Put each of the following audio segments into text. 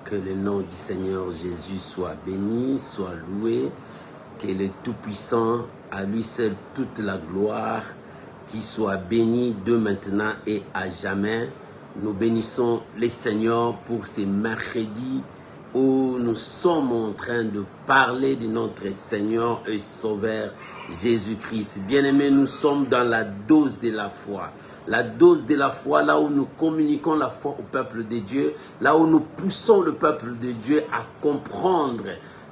Que le nom du Seigneur Jésus soit béni, soit loué. Que le Tout-Puissant, à lui seul toute la gloire, qui soit béni de maintenant et à jamais. Nous bénissons les Seigneurs pour ces mercredis où nous sommes en train de parler de notre Seigneur et Sauveur Jésus-Christ. Bien-aimés, nous sommes dans la dose de la foi. La dose de la foi, là où nous communiquons la foi au peuple de Dieu, là où nous poussons le peuple de Dieu à comprendre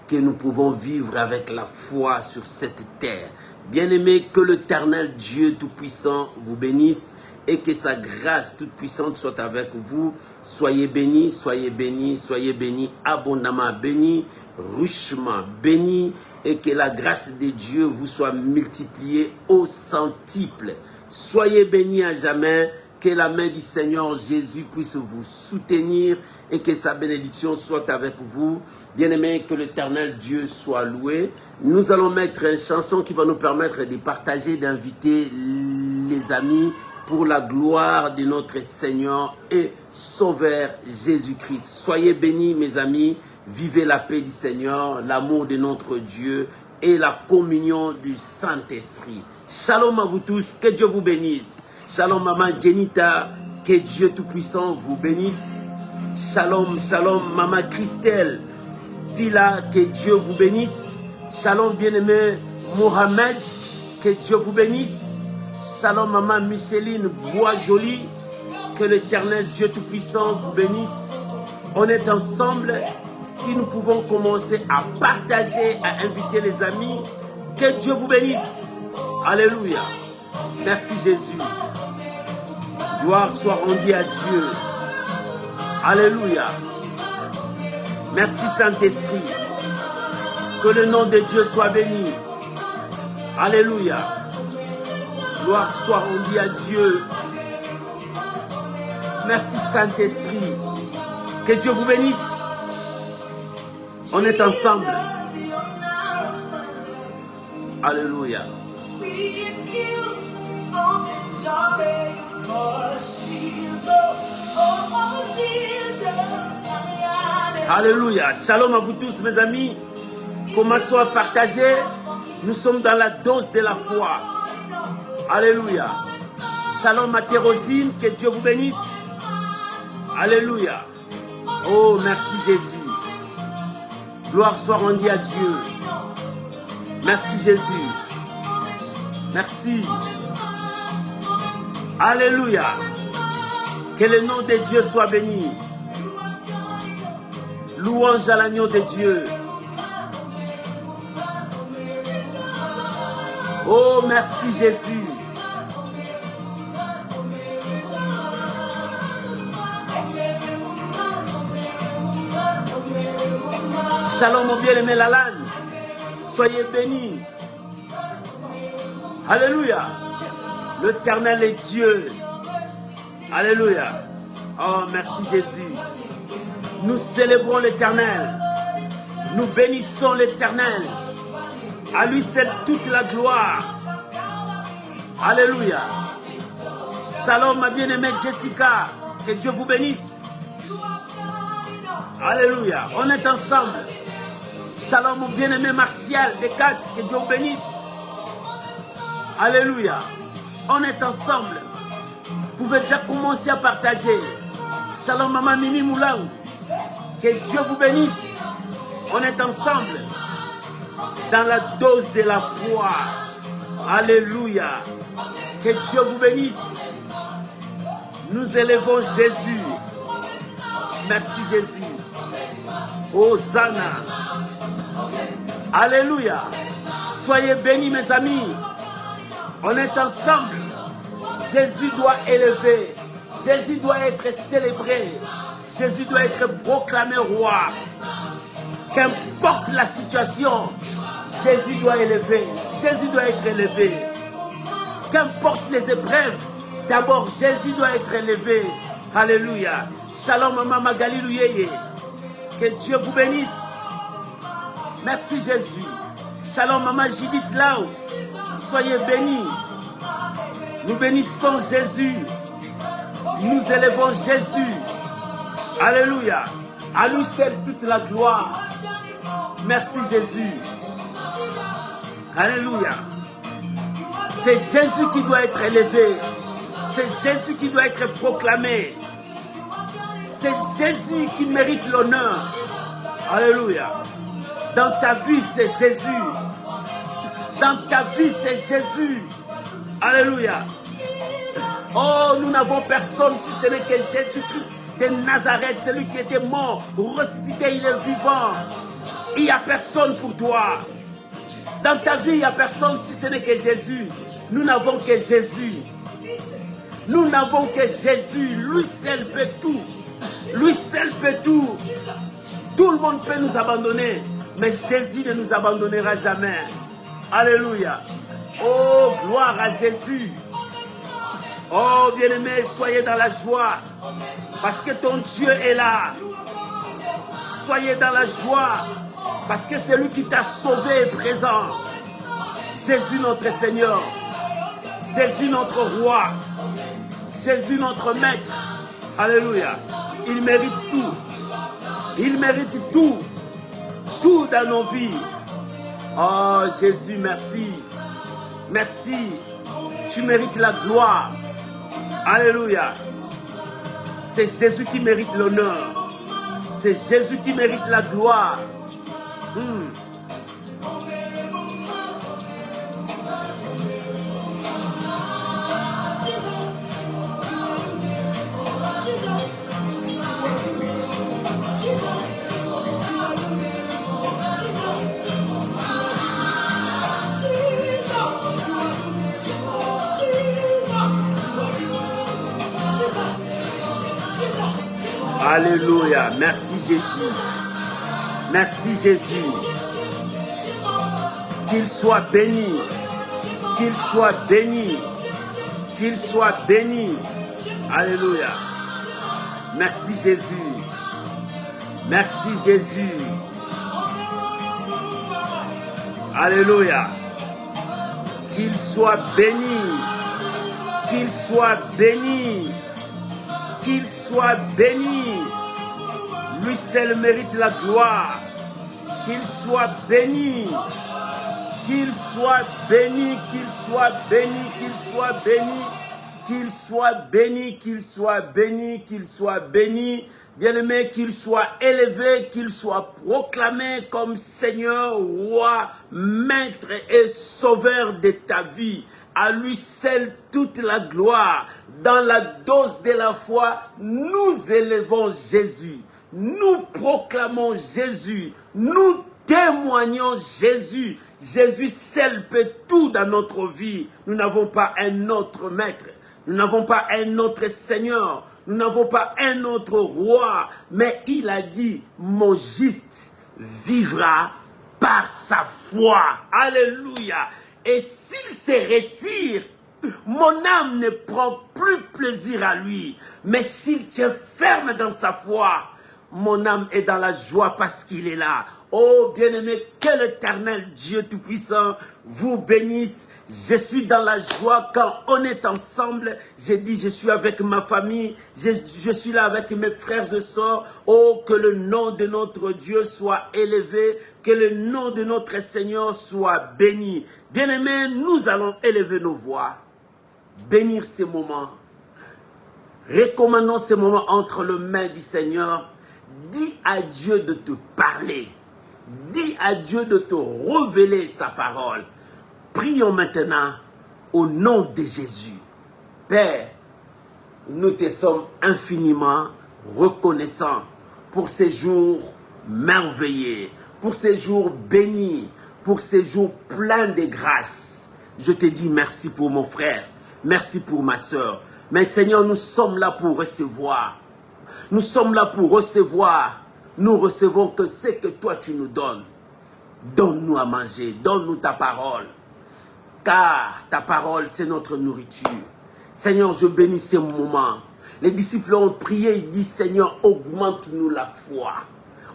que nous pouvons vivre avec la foi sur cette terre. Bien-aimés, que l'Éternel Dieu Tout-Puissant vous bénisse et que sa grâce toute puissante soit avec vous. Soyez bénis, soyez bénis, soyez bénis, abondamment bénis, richement bénis, et que la grâce de Dieu vous soit multipliée au centuple. Soyez bénis à jamais, que la main du Seigneur Jésus puisse vous soutenir et que sa bénédiction soit avec vous. Bien-aimés, que l'Éternel Dieu soit loué. Nous allons mettre une chanson qui va nous permettre de partager, d'inviter les amis pour la gloire de notre Seigneur et Sauveur Jésus-Christ. Soyez bénis, mes amis. Vivez la paix du Seigneur, l'amour de notre Dieu et la communion du Saint-Esprit. Shalom à vous tous, que Dieu vous bénisse. Shalom maman Jenita, que Dieu Tout-Puissant vous bénisse. Shalom, shalom maman Christelle, Villa, que Dieu vous bénisse. Shalom bien-aimé Mohamed, que Dieu vous bénisse. Shalom maman Micheline Bois-Jolie, que l'Éternel Dieu Tout-Puissant vous bénisse. On est ensemble. Si nous pouvons commencer à partager, à inviter les amis, que Dieu vous bénisse. Alléluia. Merci Jésus. Gloire soit rendue à Dieu. Alléluia. Merci Saint-Esprit. Que le nom de Dieu soit béni. Alléluia. Gloire soit rendue à Dieu. Merci Saint-Esprit. Que Dieu vous bénisse. On est ensemble. Alléluia. Alléluia. Shalom à vous tous, mes amis. Commençons à partager. Nous sommes dans la dose de la foi. Alléluia. Shalom à Thérosine. Que Dieu vous bénisse. Alléluia. Oh, merci Jésus. Gloire soit rendue à Dieu. Merci Jésus. Merci. Alléluia. Que le nom de Dieu soit béni. Louange à l'agneau de Dieu. Oh, merci Jésus. Shalom mon bien-aimé Lalane. Soyez bénis. Alléluia. L'Éternel est Dieu. Alléluia. Oh, merci Jésus. Nous célébrons l'Éternel. Nous bénissons l'Éternel. À lui c'est toute la gloire. Alléluia. Shalom ma bien-aimée Jessica. Que Dieu vous bénisse. Alléluia. On est ensemble. Shalom mon bien-aimé Martial Descartes. Que Dieu vous bénisse. Alléluia. On est ensemble. Vous pouvez déjà commencer à partager. Shalom maman Mimi Moulang. Que Dieu vous bénisse. On est ensemble dans la dose de la foi. Alléluia. Que Dieu vous bénisse. Nous élevons Jésus. Merci Jésus. Hosanna. Alléluia. Soyez bénis mes amis. On est ensemble. Jésus doit élever. Jésus doit être célébré. Jésus doit être proclamé roi. Qu'importe la situation, Jésus doit élever. Jésus doit être élevé. Qu'importe les épreuves, d'abord Jésus doit être élevé. Alléluia. Shalom maman Magali Louyeye. Que Dieu vous bénisse. Merci Jésus. Shalom maman Judith Lao. Soyez bénis. Nous bénissons Jésus. Nous élevons Jésus. Alléluia. À lui seul toute la gloire. Merci Jésus. Alléluia. C'est Jésus qui doit être élevé. C'est Jésus qui doit être proclamé. C'est Jésus qui mérite l'honneur. Alléluia. Dans ta vie, c'est Jésus. Dans ta vie, c'est Jésus. Alléluia. Oh, nous n'avons personne si ce n'est que Jésus-Christ de Nazareth, celui qui était mort, ressuscité, il est vivant. Il n'y a personne pour toi. Dans ta vie, il n'y a personne si ce n'est que Jésus. Nous n'avons que Jésus. Nous n'avons que Jésus. Lui seul peut tout. Lui seul peut tout. Tout le monde peut nous abandonner, mais Jésus ne nous abandonnera jamais. Alléluia. Oh, gloire à Jésus. Oh, bien-aimés, soyez dans la joie, parce que ton Dieu est là. Soyez dans la joie, parce que celui qui t'a sauvé est présent. Jésus notre Seigneur, Jésus notre Roi, Jésus notre Maître. Alléluia. Il mérite tout. Il mérite tout. Tout dans nos vies. Oh Jésus, merci. Merci. Tu mérites la gloire. Alléluia. C'est Jésus qui mérite l'honneur. C'est Jésus qui mérite la gloire. Alléluia. Merci Jésus. Merci Jésus. Qu'il soit béni. Qu'il soit béni. Qu'il soit béni. Alléluia. Merci Jésus. Merci Jésus. Alléluia. Qu'il soit béni. Qu'il soit béni. Qu'il soit béni. Lui seul mérite la gloire. Qu'il soit béni. Qu'il soit béni. Qu'il soit béni. Qu'il soit béni. Qu'il soit béni. Qu'il soit béni. Qu'il soit béni. Bien-aimé, qu'il soit élevé, qu'il soit proclamé comme Seigneur, Roi, Maître et Sauveur de ta vie. À lui seul toute la gloire. Dans la dose de la foi, nous élevons Jésus. Nous proclamons Jésus. Nous témoignons Jésus. Jésus seul peut tout dans notre vie. Nous n'avons pas un autre maître. Nous n'avons pas un autre Seigneur. Nous n'avons pas un autre roi. Mais il a dit, mon juste vivra par sa foi. Alléluia. Et s'il se retire, mon âme ne prend plus plaisir à lui. Mais s'il tient ferme dans sa foi, mon âme est dans la joie parce qu'il est là. Oh bien-aimé, que l'Éternel Dieu Tout-Puissant vous bénisse. Je suis dans la joie quand on est ensemble. J'ai dit, je suis avec ma famille. Je suis là avec mes frères et sœurs. Oh, que le nom de notre Dieu soit élevé. Que le nom de notre Seigneur soit béni. Bien-aimé, nous allons élever nos voix. Bénir ces moments. Recommandons ces moments entre les mains du Seigneur. Dis à Dieu de te parler. Dis à Dieu de te révéler sa parole. Prions maintenant au nom de Jésus. Père, nous te sommes infiniment reconnaissants pour ces jours merveilleux, pour ces jours bénis, pour ces jours pleins de grâce. Je te dis merci pour mon frère, merci pour ma soeur. Mais Seigneur, nous sommes là pour recevoir. Nous sommes là pour recevoir. Nous recevons que ce que toi tu nous donnes. Donne-nous à manger, donne-nous ta parole. Car ta parole, c'est notre nourriture. Seigneur, je bénis ces moments. Les disciples ont prié, ils disent, Seigneur, augmente-nous la foi.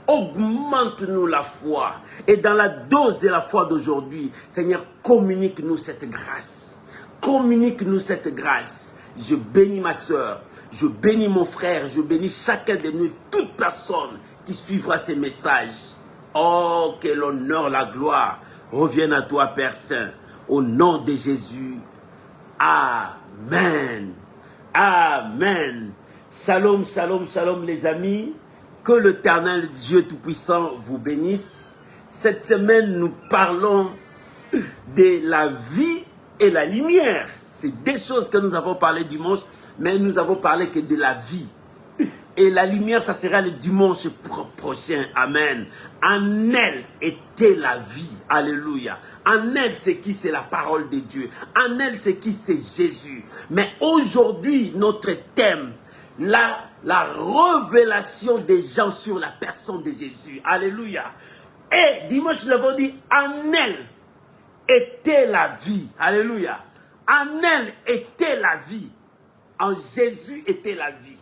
Augmente-nous la foi. Et dans la dose de la foi d'aujourd'hui, Seigneur, communique-nous cette grâce. Communique-nous cette grâce. Je bénis ma soeur. Je bénis mon frère, je bénis chacun de nous, toute personne qui suivra ces messages. Oh, que l'honneur, la gloire reviennent à toi, Père Saint. Au nom de Jésus. Amen. Amen. Shalom, shalom, shalom les amis. Que l'Éternel Dieu Tout-Puissant vous bénisse. Cette semaine, nous parlons de la vie et la lumière. C'est des choses que nous avons parlé dimanche, mais nous avons parlé que de la vie. Et la lumière, ça sera le dimanche prochain. Amen. En elle était la vie. Alléluia. En elle, c'est qui? C'est la parole de Dieu. En elle, c'est qui? C'est Jésus. Mais aujourd'hui, notre thème, la révélation des gens sur la personne de Jésus. Alléluia. Et dimanche, nous avons dit, en elle était la vie. Alléluia. En elle était la vie. En Jésus était la vie.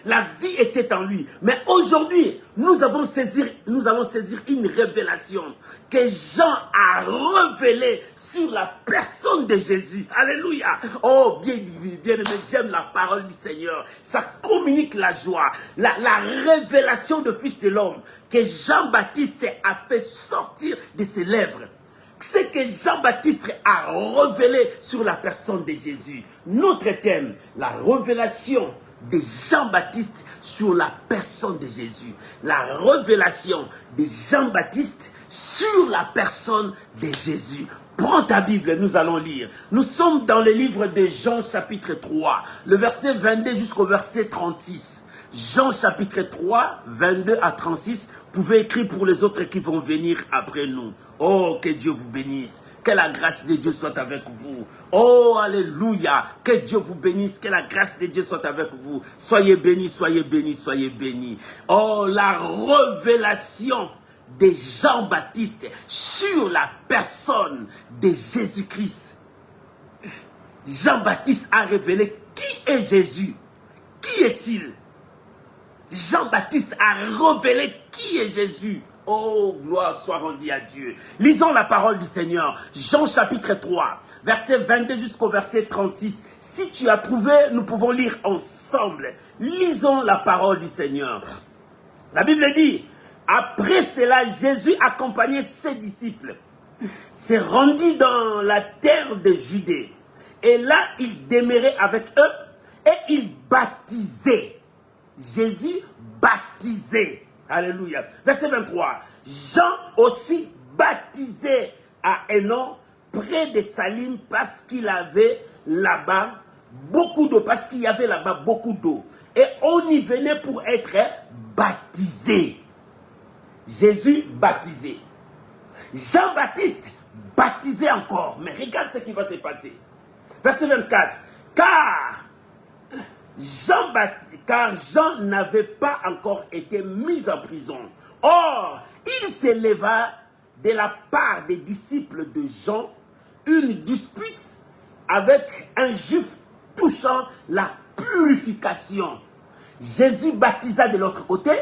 La vie était en lui. Mais aujourd'hui, nous allons saisir une révélation que Jean a révélée sur la personne de Jésus. Alléluia. Oh, bien aimé, j'aime la parole du Seigneur. Ça communique la joie. La révélation du Fils de l'homme que Jean-Baptiste a fait sortir de ses lèvres. C'est que Jean-Baptiste a révélé sur la personne de Jésus. Notre thème, la révélation de Jean-Baptiste sur la personne de Jésus. La révélation de Jean-Baptiste sur la personne de Jésus. Prends ta Bible, nous allons lire. Nous sommes dans le livre de Jean chapitre 3, le verset 22 jusqu'au verset 36. Jean chapitre 3, 22 à 36. Vous pouvez écrire pour les autres qui vont venir après nous. Oh, que Dieu vous bénisse. Que la grâce de Dieu soit avec vous. Oh, alléluia. Que Dieu vous bénisse. Que la grâce de Dieu soit avec vous. Soyez bénis, soyez bénis, soyez bénis. Oh, la révélation de Jean-Baptiste sur la personne de Jésus-Christ. Jean-Baptiste a révélé qui est Jésus. Qui est-il? Jean-Baptiste a révélé qui est Jésus. Oh, gloire soit rendue à Dieu. Lisons la parole du Seigneur. Jean chapitre 3, verset 22 jusqu'au verset 36. Si tu as trouvé, nous pouvons lire ensemble. Lisons la parole du Seigneur. La Bible dit, après cela, Jésus accompagnait ses disciples, s'est rendu dans la terre de Judée. Et là, il demeurait avec eux et il baptisait. Jésus baptisait. Alléluia. Verset 23. Jean aussi baptisait à Hénon près de Salim parce qu'il avait là-bas beaucoup d'eau. Parce qu'il y avait là-bas beaucoup d'eau. Et on y venait pour être baptisé. Jésus baptisé. Jean-Baptiste baptisé encore. Mais regarde ce qui va se passer. Verset 24. Car Jean n'avait pas encore été mis en prison. Or, il s'éleva de la part des disciples de Jean une dispute avec un juif touchant la purification. Jésus baptisa de l'autre côté,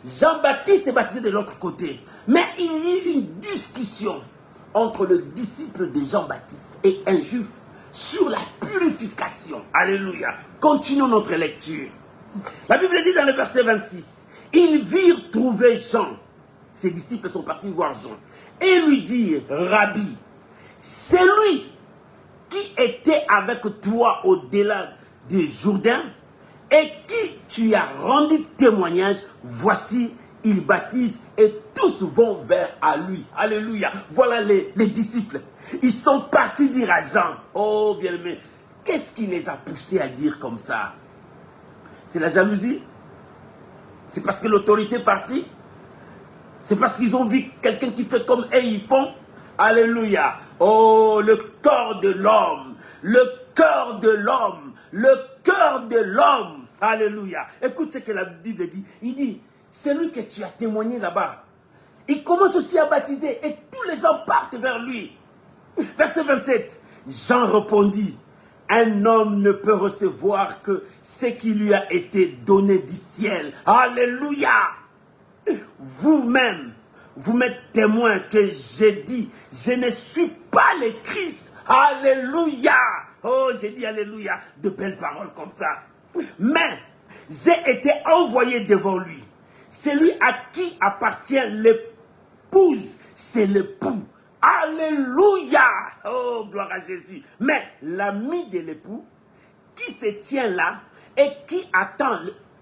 Jean-Baptiste est baptisé de l'autre côté. Mais il y eut une discussion entre le disciple de Jean-Baptiste et un juif sur la purification. Alléluia. Continuons notre lecture. La Bible dit dans le verset 26, ils virent trouver Jean. Ses disciples sont partis voir Jean. Et lui dirent, Rabbi, c'est lui qui était avec toi au-delà du Jourdain et qui tu as rendu témoignage. Voici, il baptise et tous vont vers à lui. Alléluia. Voilà les disciples. Ils sont partis dire à Jean, oh bien-aimé, qu'est-ce qui les a poussés à dire comme ça? C'est la jalousie? C'est parce que l'autorité est partie? C'est parce qu'ils ont vu quelqu'un qui fait comme eux ils font? Alléluia. Oh, le corps de l'homme, le cœur de l'homme, le cœur de l'homme. Alléluia. Écoute ce que la Bible dit. Il dit, celui que tu as témoigné là-bas, il commence aussi à baptiser et tous les gens partent vers lui. Verset 27, Jean répondit, un homme ne peut recevoir que ce qui lui a été donné du ciel. Alléluia. Vous-même, vous m'êtes témoin que j'ai dit, je ne suis pas le Christ. Alléluia. Oh, j'ai dit alléluia. De belles paroles comme ça. Mais j'ai été envoyé devant lui. Celui à qui appartient l'épouse, c'est l'époux. Alléluia! Oh, gloire à Jésus. Mais l'ami de l'époux, qui se tient là et qui attend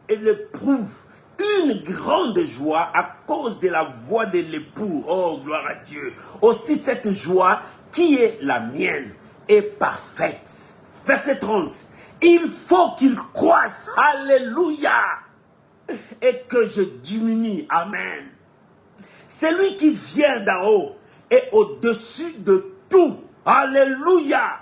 et l'éprouve une grande joie à cause de la voix de l'époux. Oh, gloire à Dieu. Aussi cette joie qui est la mienne est parfaite. Verset 30. Il faut qu'il croisse. Alléluia. Et que je diminue. Amen. Celui qui vient d'en haut est au-dessus de tout. Alléluia.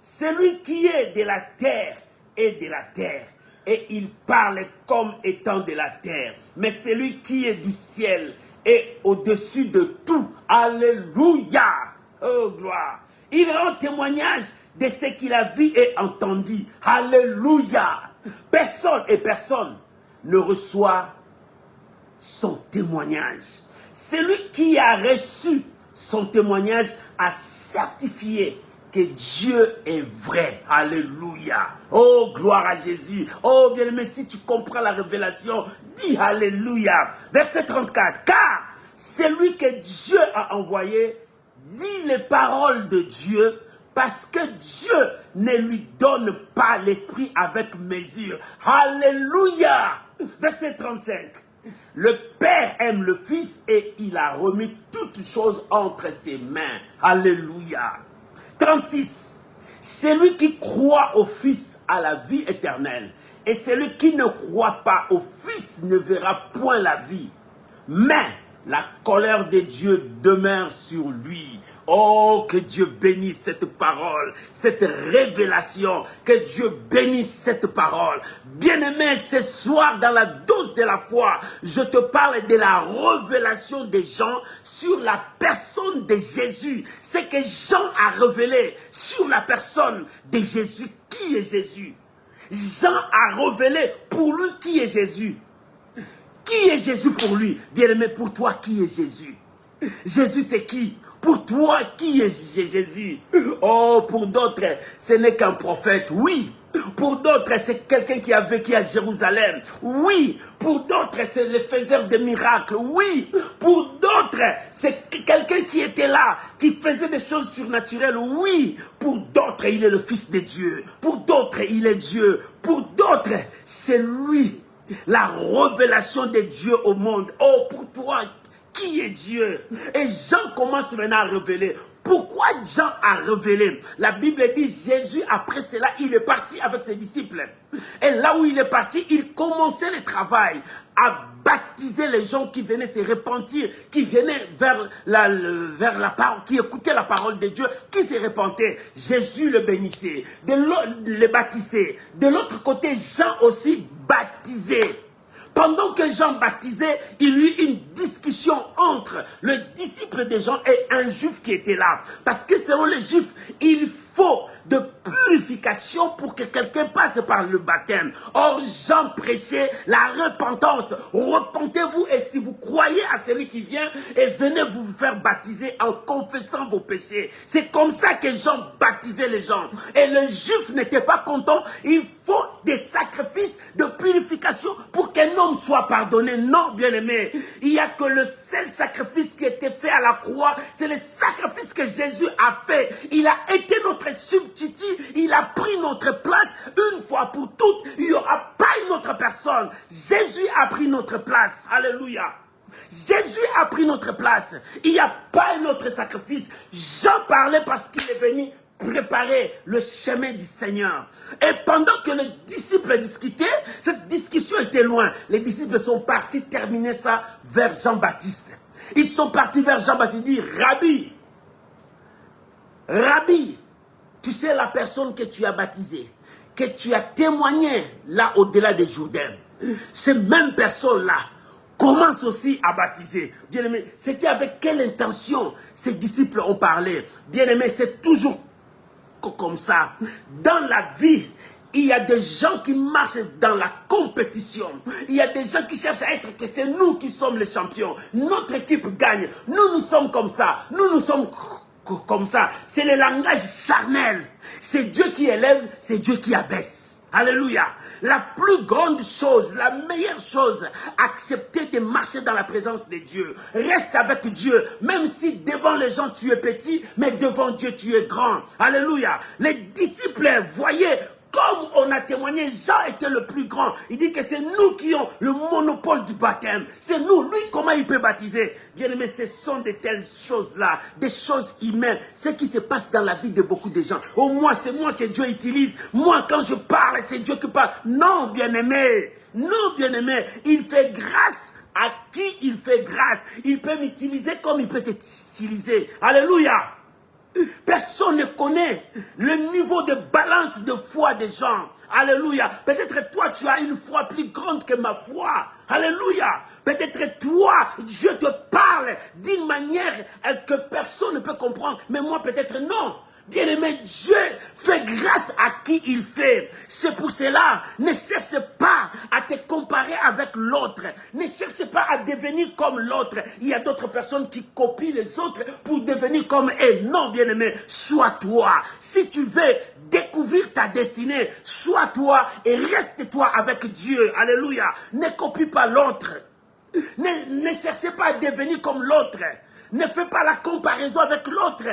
Celui qui est de la terre est de la terre. Et il parle comme étant de la terre. Mais celui qui est du ciel est au-dessus de tout. Alléluia. Oh, gloire. Il rend témoignage de ce qu'il a vu et entendu. Alléluia. Personne ne reçoit son témoignage. Celui qui a reçu son témoignage a certifié que Dieu est vrai. Alléluia. Oh, gloire à Jésus. Oh, bien-aimé, si tu comprends la révélation, dis Alléluia. Verset 34. Car celui que Dieu a envoyé dit les paroles de Dieu, parce que Dieu ne lui donne pas l'esprit avec mesure. Alléluia. Verset 35. Le Père aime le Fils et il a remis toutes choses entre ses mains. Alléluia. 36. Celui qui croit au Fils a la vie éternelle. Et celui qui ne croit pas au Fils ne verra point la vie. Mais la colère de Dieu demeure sur lui. Oh, que Dieu bénisse cette parole, cette révélation, que Dieu bénisse cette parole. Bien-aimé, ce soir, dans la dose de la foi, je te parle de la révélation des gens sur la personne de Jésus. C'est que Jean a révélé sur la personne de Jésus. Qui est Jésus? Jean a révélé pour lui qui est Jésus. Qui est Jésus pour lui? Bien-aimé, pour toi, qui est Jésus? Jésus, c'est qui? Pour toi, qui est Jésus? Oh, pour d'autres, ce n'est qu'un prophète, oui. Pour d'autres, c'est quelqu'un qui a vécu à Jérusalem, oui. Pour d'autres, c'est le faiseur de miracles, oui. Pour d'autres, c'est quelqu'un qui était là, qui faisait des choses surnaturelles, oui. Pour d'autres, il est le Fils de Dieu. Pour d'autres, il est Dieu. Pour d'autres, c'est lui. La révélation de Dieu au monde. Oh, pour toi, qui est Dieu? Et Jean commence maintenant à révéler. Pourquoi Jean a révélé? La Bible dit, Jésus, après cela, il est parti avec ses disciples. Et là où il est parti, il commençait le travail à baptiser les gens qui venaient se repentir, qui venaient vers la parole, qui écoutaient la parole de Dieu, qui se repentaient. Jésus le bénissait, le baptisait. De l'autre côté, Jean aussi baptisait. Pendant que Jean baptisait, il y eut une discussion entre le disciple de Jean et un juif qui était là. Parce que selon les juifs, il faut de purification pour que quelqu'un passe par le baptême. Or, Jean prêchait la repentance. Repentez-vous et si vous croyez à celui qui vient, et venez vous faire baptiser en confessant vos péchés. C'est comme ça que Jean baptisait les gens. Et le juif n'était pas content. Il faut des sacrifices de purification pour qu'un homme soit pardonné. Non, bien-aimé. Il n'y a que le seul sacrifice qui était fait à la croix. C'est le sacrifice que Jésus a fait. Il a été notre substitut. Il a pris notre place une fois pour toutes. Il n'y aura pas une autre personne. Jésus a pris notre place. Alléluia. Jésus a pris notre place. Il n'y a pas un autre sacrifice. Jean parlait parce qu'il est venu préparer le chemin du Seigneur. Et pendant que les disciples discutaient, cette discussion était loin. Les disciples sont partis terminer ça vers Jean-Baptiste. Ils sont partis vers Jean-Baptiste et disent, Rabbi, tu sais la personne que tu as baptisée, que tu as témoigné là au-delà des Jourdain. Ces mêmes personnes-là commencent aussi à baptiser. Bien-aimé, c'était avec quelle intention ces disciples ont parlé? Bien-aimé, c'est toujours comme ça. Dans la vie, il y a des gens qui marchent dans la compétition. Il y a des gens qui cherchent à être que c'est nous qui sommes les champions. Notre équipe gagne. Nous sommes comme ça. Nous sommes comme ça. C'est le langage charnel. C'est Dieu qui élève, c'est Dieu qui abaisse. Alléluia. La plus grande chose, la meilleure chose, accepter de marcher dans la présence de Dieu. Reste avec Dieu, même si devant les gens tu es petit, mais devant Dieu tu es grand. Alléluia. Les disciples voyaient, comme on a témoigné, Jean était le plus grand. Il dit que c'est nous qui avons le monopole du baptême. C'est nous. Lui, comment il peut baptiser? Bien aimé, ce sont de telles choses-là, des choses humaines. Ce qui se passe dans la vie de beaucoup de gens. Oh, moi, c'est moi que Dieu utilise. Moi, quand je parle, c'est Dieu qui parle. Non, bien aimé. Non, bien aimé. Il fait grâce à qui il fait grâce. Il peut m'utiliser comme il peut t'utiliser. Alléluia. Personne ne connaît le niveau de balance de foi des gens. Alléluia. Peut-être toi, tu as une foi plus grande que ma foi. Alléluia. Peut-être toi, Dieu te parle d'une manière que personne ne peut comprendre. Mais moi, peut-être non. Bien-aimé, Dieu fait grâce à qui il fait. C'est pour cela, ne cherche pas à te comparer avec l'autre. Ne cherche pas à devenir comme l'autre. Il y a d'autres personnes qui copient les autres pour devenir comme eux. Non, bien-aimé, sois toi. Si tu veux découvrir ta destinée, sois toi et reste toi avec Dieu. Alléluia. Ne copie pas l'autre. Ne cherchez pas à devenir comme l'autre. Ne fais pas la comparaison avec l'autre.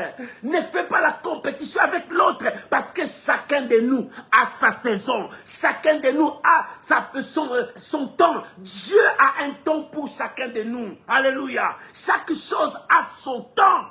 Ne fais pas la compétition avec l'autre. Parce que chacun de nous a sa saison. Chacun de nous a son temps. Dieu a un temps pour chacun de nous. Alléluia. Chaque chose a son temps.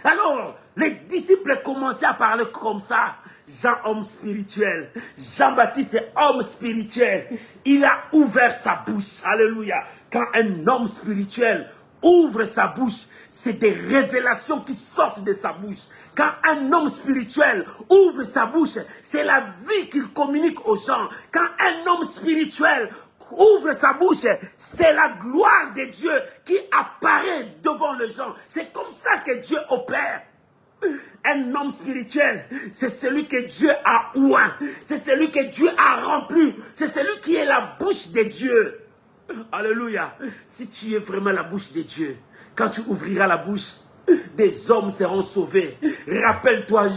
Alors, les disciples commençaient à parler comme ça. Jean, homme spirituel. Jean-Baptiste, homme spirituel. Il a ouvert sa bouche. Alléluia. Quand un homme spirituel ouvre sa bouche, c'est des révélations qui sortent de sa bouche. Quand un homme spirituel ouvre sa bouche, c'est la vie qu'il communique aux gens. Quand un homme spirituel ouvre sa bouche, c'est la gloire de Dieu qui apparaît devant les gens. C'est comme ça que Dieu opère. Un homme spirituel, c'est celui que Dieu a oint. C'est celui que Dieu a rempli. C'est celui qui est la bouche de Dieu. Alléluia. Si tu es vraiment la bouche de Dieu, quand tu ouvriras la bouche, des hommes seront sauvés. Rappelle-toi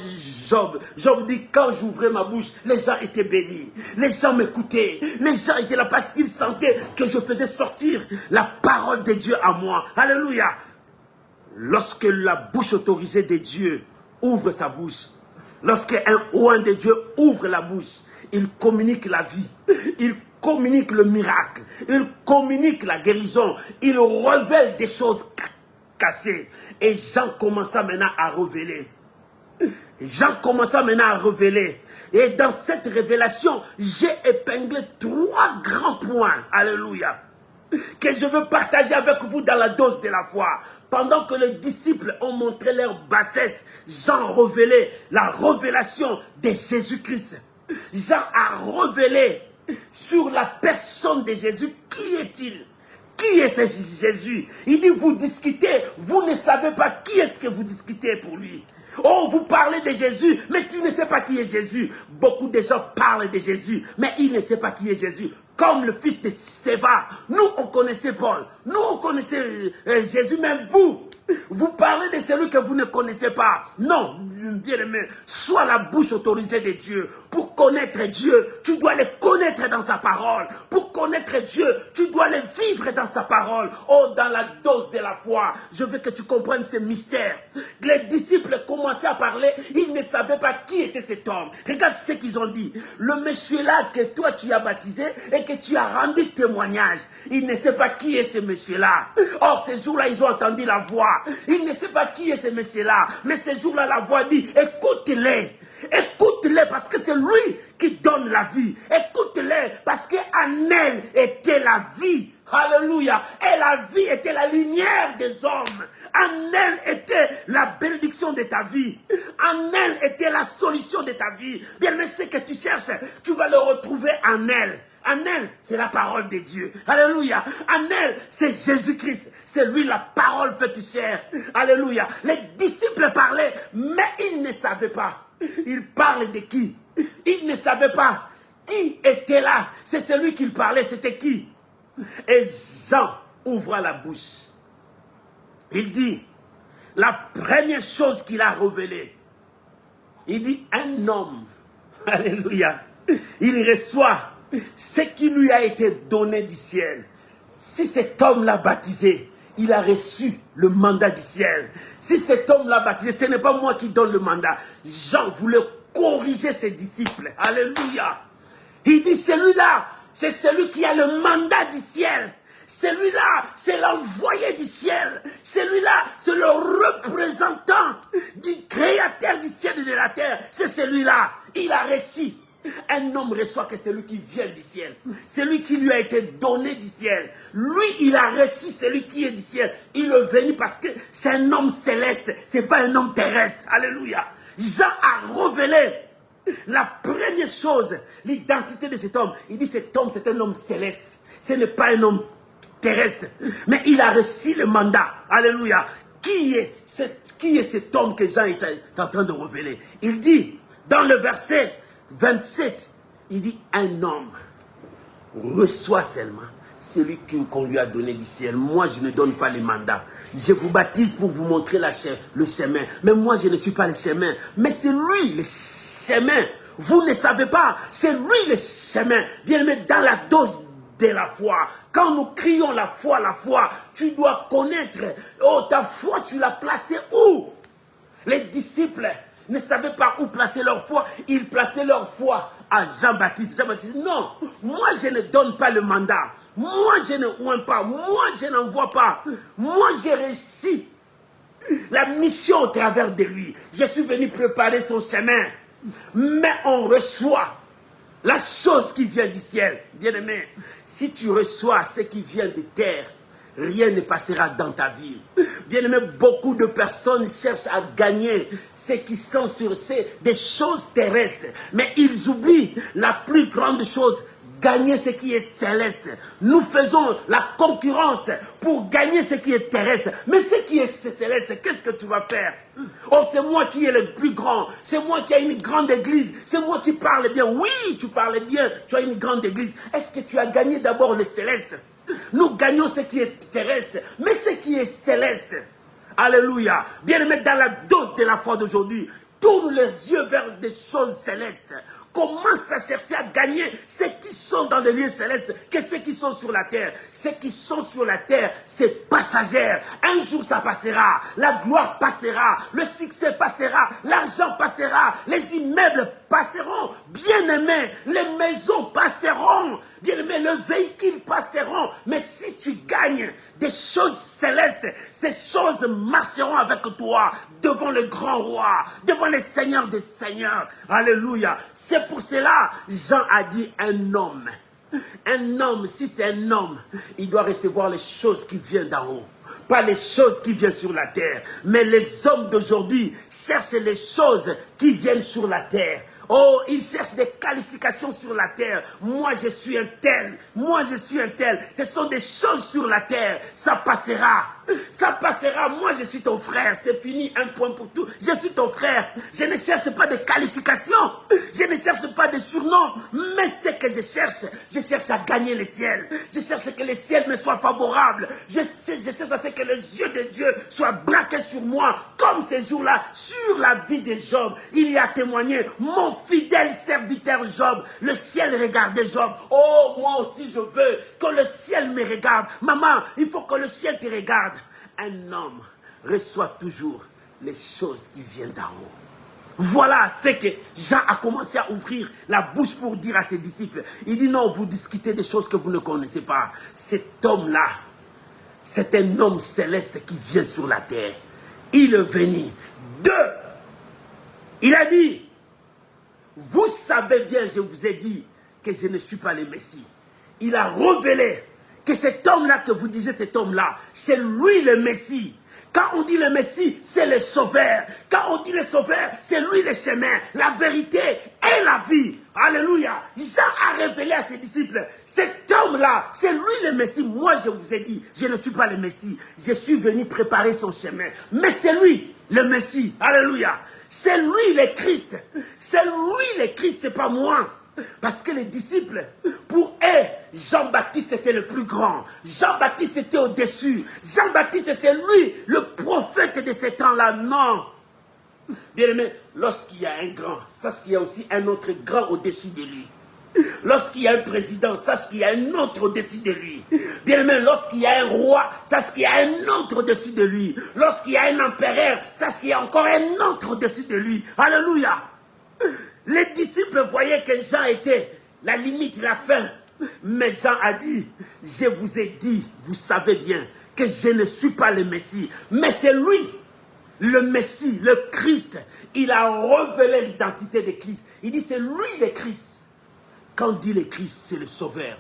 Job. Job dit, quand j'ouvrais ma bouche, les gens étaient bénis. Les gens m'écoutaient. Les gens étaient là parce qu'ils sentaient que je faisais sortir la parole de Dieu à moi. Alléluia. Lorsque la bouche autorisée de Dieu ouvre sa bouche, lorsque un oint de Dieu ouvre la bouche, il communique la vie. Il communique le miracle. Il communique la guérison. Il révèle des choses cachées. Et Jean commença maintenant à révéler. Jean commença maintenant à révéler. Et dans cette révélation, j'ai épinglé 3 grands points. Alléluia. Que je veux partager avec vous dans la dose de la foi. Pendant que les disciples ont montré leur bassesse, Jean révélé la révélation de Jésus-Christ. Jean a révélé sur la personne de Jésus. Qui est-il? Qui est ce Jésus? Il dit, vous discutez, vous ne savez pas qui est-ce que vous discutez pour lui. Oh, vous parlez de Jésus, mais tu ne sais pas qui est Jésus. Beaucoup de gens parlent de Jésus, mais ils ne savent pas qui est Jésus. Comme le fils de Séva. Nous, on connaissait Paul. Nous, on connaissait Jésus, mais vous parlez de celui que vous ne connaissez pas. Non, bien-aimé, sois la bouche autorisée de Dieu. Pour connaître Dieu, tu dois le connaître dans sa parole. Pour connaître Dieu, tu dois le vivre dans sa parole. Oh, dans la dose de la foi, je veux que tu comprennes ce mystère. Les disciples commençaient à parler, ils ne savaient pas qui était cet homme. Regarde ce qu'ils ont dit. Le monsieur-là que toi tu as baptisé et que tu as rendu témoignage, il ne sait pas qui est ce monsieur-là. Or, ce jour-là, ils ont entendu la voix. Il ne sait pas qui est ce monsieur-là. Mais ce jour-là, la voix dit, écoute-les. Écoute-les parce que c'est lui qui donne la vie. Écoute-les parce qu'en elle était la vie. Alléluia. Et la vie était la lumière des hommes. En elle était la bénédiction de ta vie. En elle était la solution de ta vie. Bien, mais ce que tu cherches, tu vas le retrouver en elle. En elle, c'est la parole de Dieu. Alléluia. En elle, c'est Jésus-Christ. C'est lui la parole faite chair. Alléluia. Les disciples parlaient, mais ils ne savaient pas. Ils parlaient de qui? Ils ne savaient pas qui était là. C'est celui qu'ils parlaient, c'était qui? Et Jean ouvra la bouche. Il dit, la première chose qu'il a révélée, il dit, un homme, alléluia, il reçoit ce qui lui a été donné du ciel. Si cet homme l'a baptisé, il a reçu le mandat du ciel. Si cet homme l'a baptisé, ce n'est pas moi qui donne le mandat. Jean voulait corriger ses disciples. Alléluia. Il dit, celui-là, c'est celui qui a le mandat du ciel. Celui-là, c'est l'envoyé du ciel. Celui-là, c'est le représentant du créateur du ciel et de la terre. C'est celui-là. Il a reçu. Un homme reçoit que celui qui vient du ciel. Celui qui lui a été donné du ciel. Lui, il a reçu celui qui est du ciel. Il est venu parce que c'est un homme céleste. Ce n'est pas un homme terrestre. Alléluia. Jean a révélé la première chose, l'identité de cet homme. Il dit cet homme, c'est un homme céleste. Ce n'est pas un homme terrestre. Mais il a reçu le mandat. Alléluia. Qui est cet homme que Jean est en train de révéler? Il dit, dans le verset 27, il dit, un homme reçoit seulement celui qu'on lui a donné du ciel. Moi, je ne donne pas les mandats. Je vous baptise pour vous montrer le chemin. Mais moi, je ne suis pas le chemin. Mais c'est lui le chemin. Vous ne savez pas. C'est lui le chemin. Bien aimé, dans la dose de la foi. Quand nous crions la foi, tu dois connaître. Oh, ta foi, tu l'as placée où? Les disciples ne savaient pas où placer leur foi. Ils plaçaient leur foi à Jean-Baptiste. Jean-Baptiste dit, non, moi je ne donne pas le mandat. Moi je ne oins pas. Moi je n'envoie pas. Moi j'ai réussi la mission au travers de lui. Je suis venu préparer son chemin. Mais on reçoit la chose qui vient du ciel. Bien-aimé, si tu reçois ce qui vient de terre, rien ne passera dans ta vie. Bien-aimé, beaucoup de personnes cherchent à gagner ce qui sont sur des choses terrestres. Mais ils oublient la plus grande chose, gagner ce qui est céleste. Nous faisons la concurrence pour gagner ce qui est terrestre. Mais ce qui est céleste, qu'est-ce que tu vas faire? Oh, c'est moi qui est le plus grand. C'est moi qui ai une grande église. C'est moi qui parle bien. Oui, tu parles bien. Tu as une grande église. Est-ce que tu as gagné d'abord le céleste? Nous gagnons ce qui est terrestre, mais ce qui est céleste. Alléluia. Bien-aimé, dans la dose de la foi d'aujourd'hui, tourne les yeux vers des choses célestes. Commence à chercher à gagner ceux qui sont dans les lieux célestes que ceux qui sont sur la terre. Ceux qui sont sur la terre, c'est passagère. Un jour ça passera, la gloire passera, le succès passera, l'argent passera, les immeubles passeront. Bien-aimés, les maisons passeront. Bien-aimés, les véhicules passeront. Mais si tu gagnes des choses célestes, ces choses marcheront avec toi devant le grand roi, devant les seigneurs des seigneurs. Alléluia. C'est pour cela, Jean a dit un homme. Un homme, si c'est un homme, il doit recevoir les choses qui viennent d'en haut. Pas les choses qui viennent sur la terre. Mais les hommes d'aujourd'hui cherchent les choses qui viennent sur la terre. Oh, ils cherchent des qualifications sur la terre. Moi, je suis un tel. Moi, je suis un tel. Ce sont des choses sur la terre. Ça passera. Ça passera. Moi, je suis ton frère. C'est fini. Un point pour tout. Je suis ton frère. Je ne cherche pas de qualifications. Je ne cherche pas de surnoms. Mais ce que je cherche à gagner le ciel. Je cherche que le ciel me soit favorable. Je cherche à ce que les yeux de Dieu soient braqués sur moi. Comme ces jours-là, sur la vie de Job. Il y a témoigné. Mon fidèle serviteur Job, le ciel regardait Job. Oh, moi aussi je veux que le ciel me regarde. Maman, il faut que le ciel te regarde. Un homme reçoit toujours les choses qui viennent d'en haut. Voilà ce que Jean a commencé à ouvrir la bouche pour dire à ses disciples. Il dit non, vous discutez des choses que vous ne connaissez pas. Cet homme-là, c'est un homme céleste qui vient sur la terre. Il est venu. Il a dit, vous savez bien, je vous ai dit que je ne suis pas le Messie. Il a révélé que cet homme-là que vous disiez, cet homme-là, c'est lui le Messie. Quand on dit le Messie, c'est le Sauveur. Quand on dit le Sauveur, c'est lui le chemin, la vérité et la vie. Alléluia. Jean a révélé à ses disciples, cet homme-là, c'est lui le Messie. Moi, je vous ai dit, je ne suis pas le Messie. Je suis venu préparer son chemin. Mais c'est lui le Messie. Alléluia. C'est lui le Christ. C'est lui le Christ, c'est pas moi. Parce que les disciples, pour eux, Jean-Baptiste était le plus grand. Jean-Baptiste était au-dessus. Jean-Baptiste, c'est lui, le prophète de ce temps-là. Non. Bien aimé, lorsqu'il y a un grand, sache qu'il y a aussi un autre grand au-dessus de lui. Lorsqu'il y a un président, sache qu'il y a un autre au-dessus de lui. Bien-aimé, lorsqu'il y a un roi, sache qu'il y a un autre au-dessus de lui. Lorsqu'il y a un empereur, sache qu'il y a encore un autre au-dessus de lui. Alléluia. Les disciples voyaient que Jean était la limite, la fin. Mais Jean a dit, je vous ai dit, vous savez bien, que je ne suis pas le Messie. Mais c'est lui, le Messie, le Christ. Il a révélé l'identité de Christ. Il dit, c'est lui le Christ. Quand on dit le Christ, c'est le Sauveur.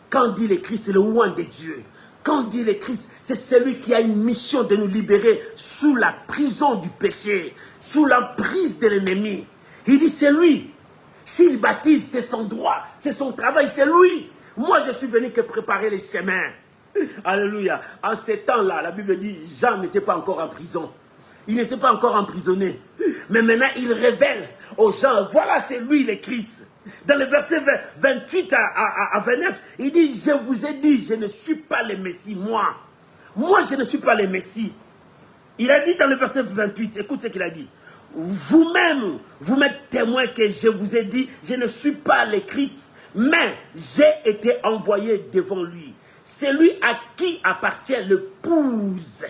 Quand on dit le Christ, c'est le roi de Dieu. Quand on dit le Christ, c'est celui qui a une mission de nous libérer sous la prison du péché, sous l'emprise de l'ennemi. Il dit, c'est lui. S'il baptise, c'est son droit, c'est son travail, c'est lui. Moi, je suis venu que préparer les chemins. Alléluia. En ces temps-là, la Bible dit, Jean n'était pas encore en prison. Il n'était pas encore emprisonné. Mais maintenant, il révèle aux gens, voilà, c'est lui le Christ. Dans le verset 28 à 29, il dit, je vous ai dit, je ne suis pas le Messie, moi. Moi, je ne suis pas le Messie. Il a dit dans le verset 28, écoute ce qu'il a dit. Vous-même, vous m'êtes témoin que je vous ai dit, je ne suis pas le Christ, mais j'ai été envoyé devant lui. C'est lui à qui appartient l'épouse.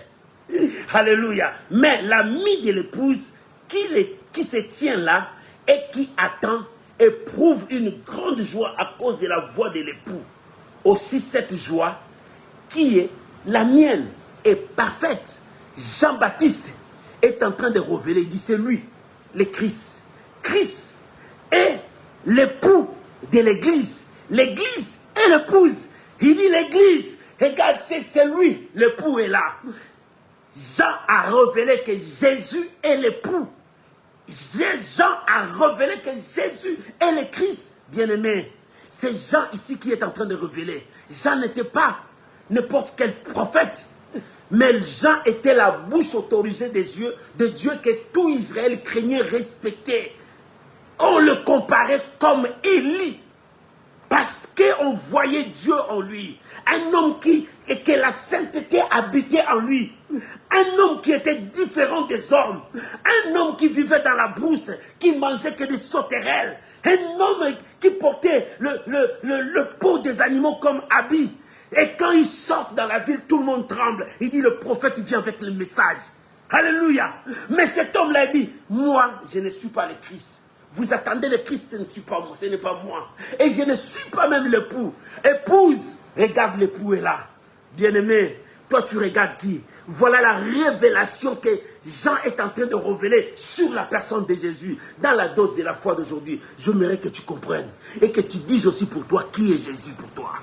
Alléluia. Mais l'ami de l'épouse qui se tient là et qui attend éprouve une grande joie à cause de la voix de l'époux. Aussi cette joie qui est la mienne est parfaite. Jean-Baptiste est en train de révéler, il dit c'est lui, le Christ. Christ est l'époux de l'église. L'église est l'épouse. Il dit l'église, regarde, c'est lui, l'époux est là. Jean a révélé que Jésus est l'époux. Jean a révélé que Jésus est le Christ. Bien-aimé, c'est Jean ici qui est en train de révéler. Jean n'était pas n'importe quel prophète. Mais Jean était la bouche autorisée de Dieu que tout Israël craignait, respectait. On le comparait comme Élie. Parce qu'on voyait Dieu en lui. Un homme que la sainteté habitait en lui. Un homme qui était différent des hommes. Un homme qui vivait dans la brousse, qui mangeait que des sauterelles. Un homme qui portait le peau des animaux comme habit. Et quand ils sortent dans la ville, tout le monde tremble. Il dit, le prophète vient avec le message. Alléluia. Mais cet homme-là dit, moi, je ne suis pas le Christ. Vous attendez le Christ, ce n'est pas moi. Et je ne suis pas même l'époux. Épouse, regarde, l'époux est là. Bien-aimé, toi tu regardes qui? Voilà la révélation que Jean est en train de révéler sur la personne de Jésus. Dans la dose de la foi d'aujourd'hui, j'aimerais que tu comprennes. Et que tu dises aussi pour toi, qui est Jésus pour toi?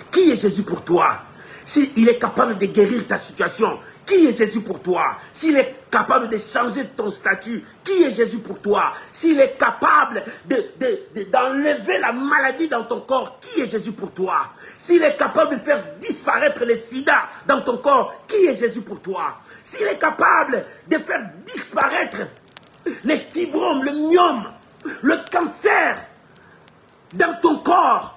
Qui est Jésus pour toi? S'il est capable de guérir ta situation, qui est Jésus pour toi? S'il est capable de changer ton statut, qui est Jésus pour toi? S'il est capable d'enlever la maladie dans ton corps, qui est Jésus pour toi? S'il est capable de faire disparaître le sida dans ton corps, qui est Jésus pour toi? S'il est capable de faire disparaître les fibromes, le myome, le cancer dans ton corps,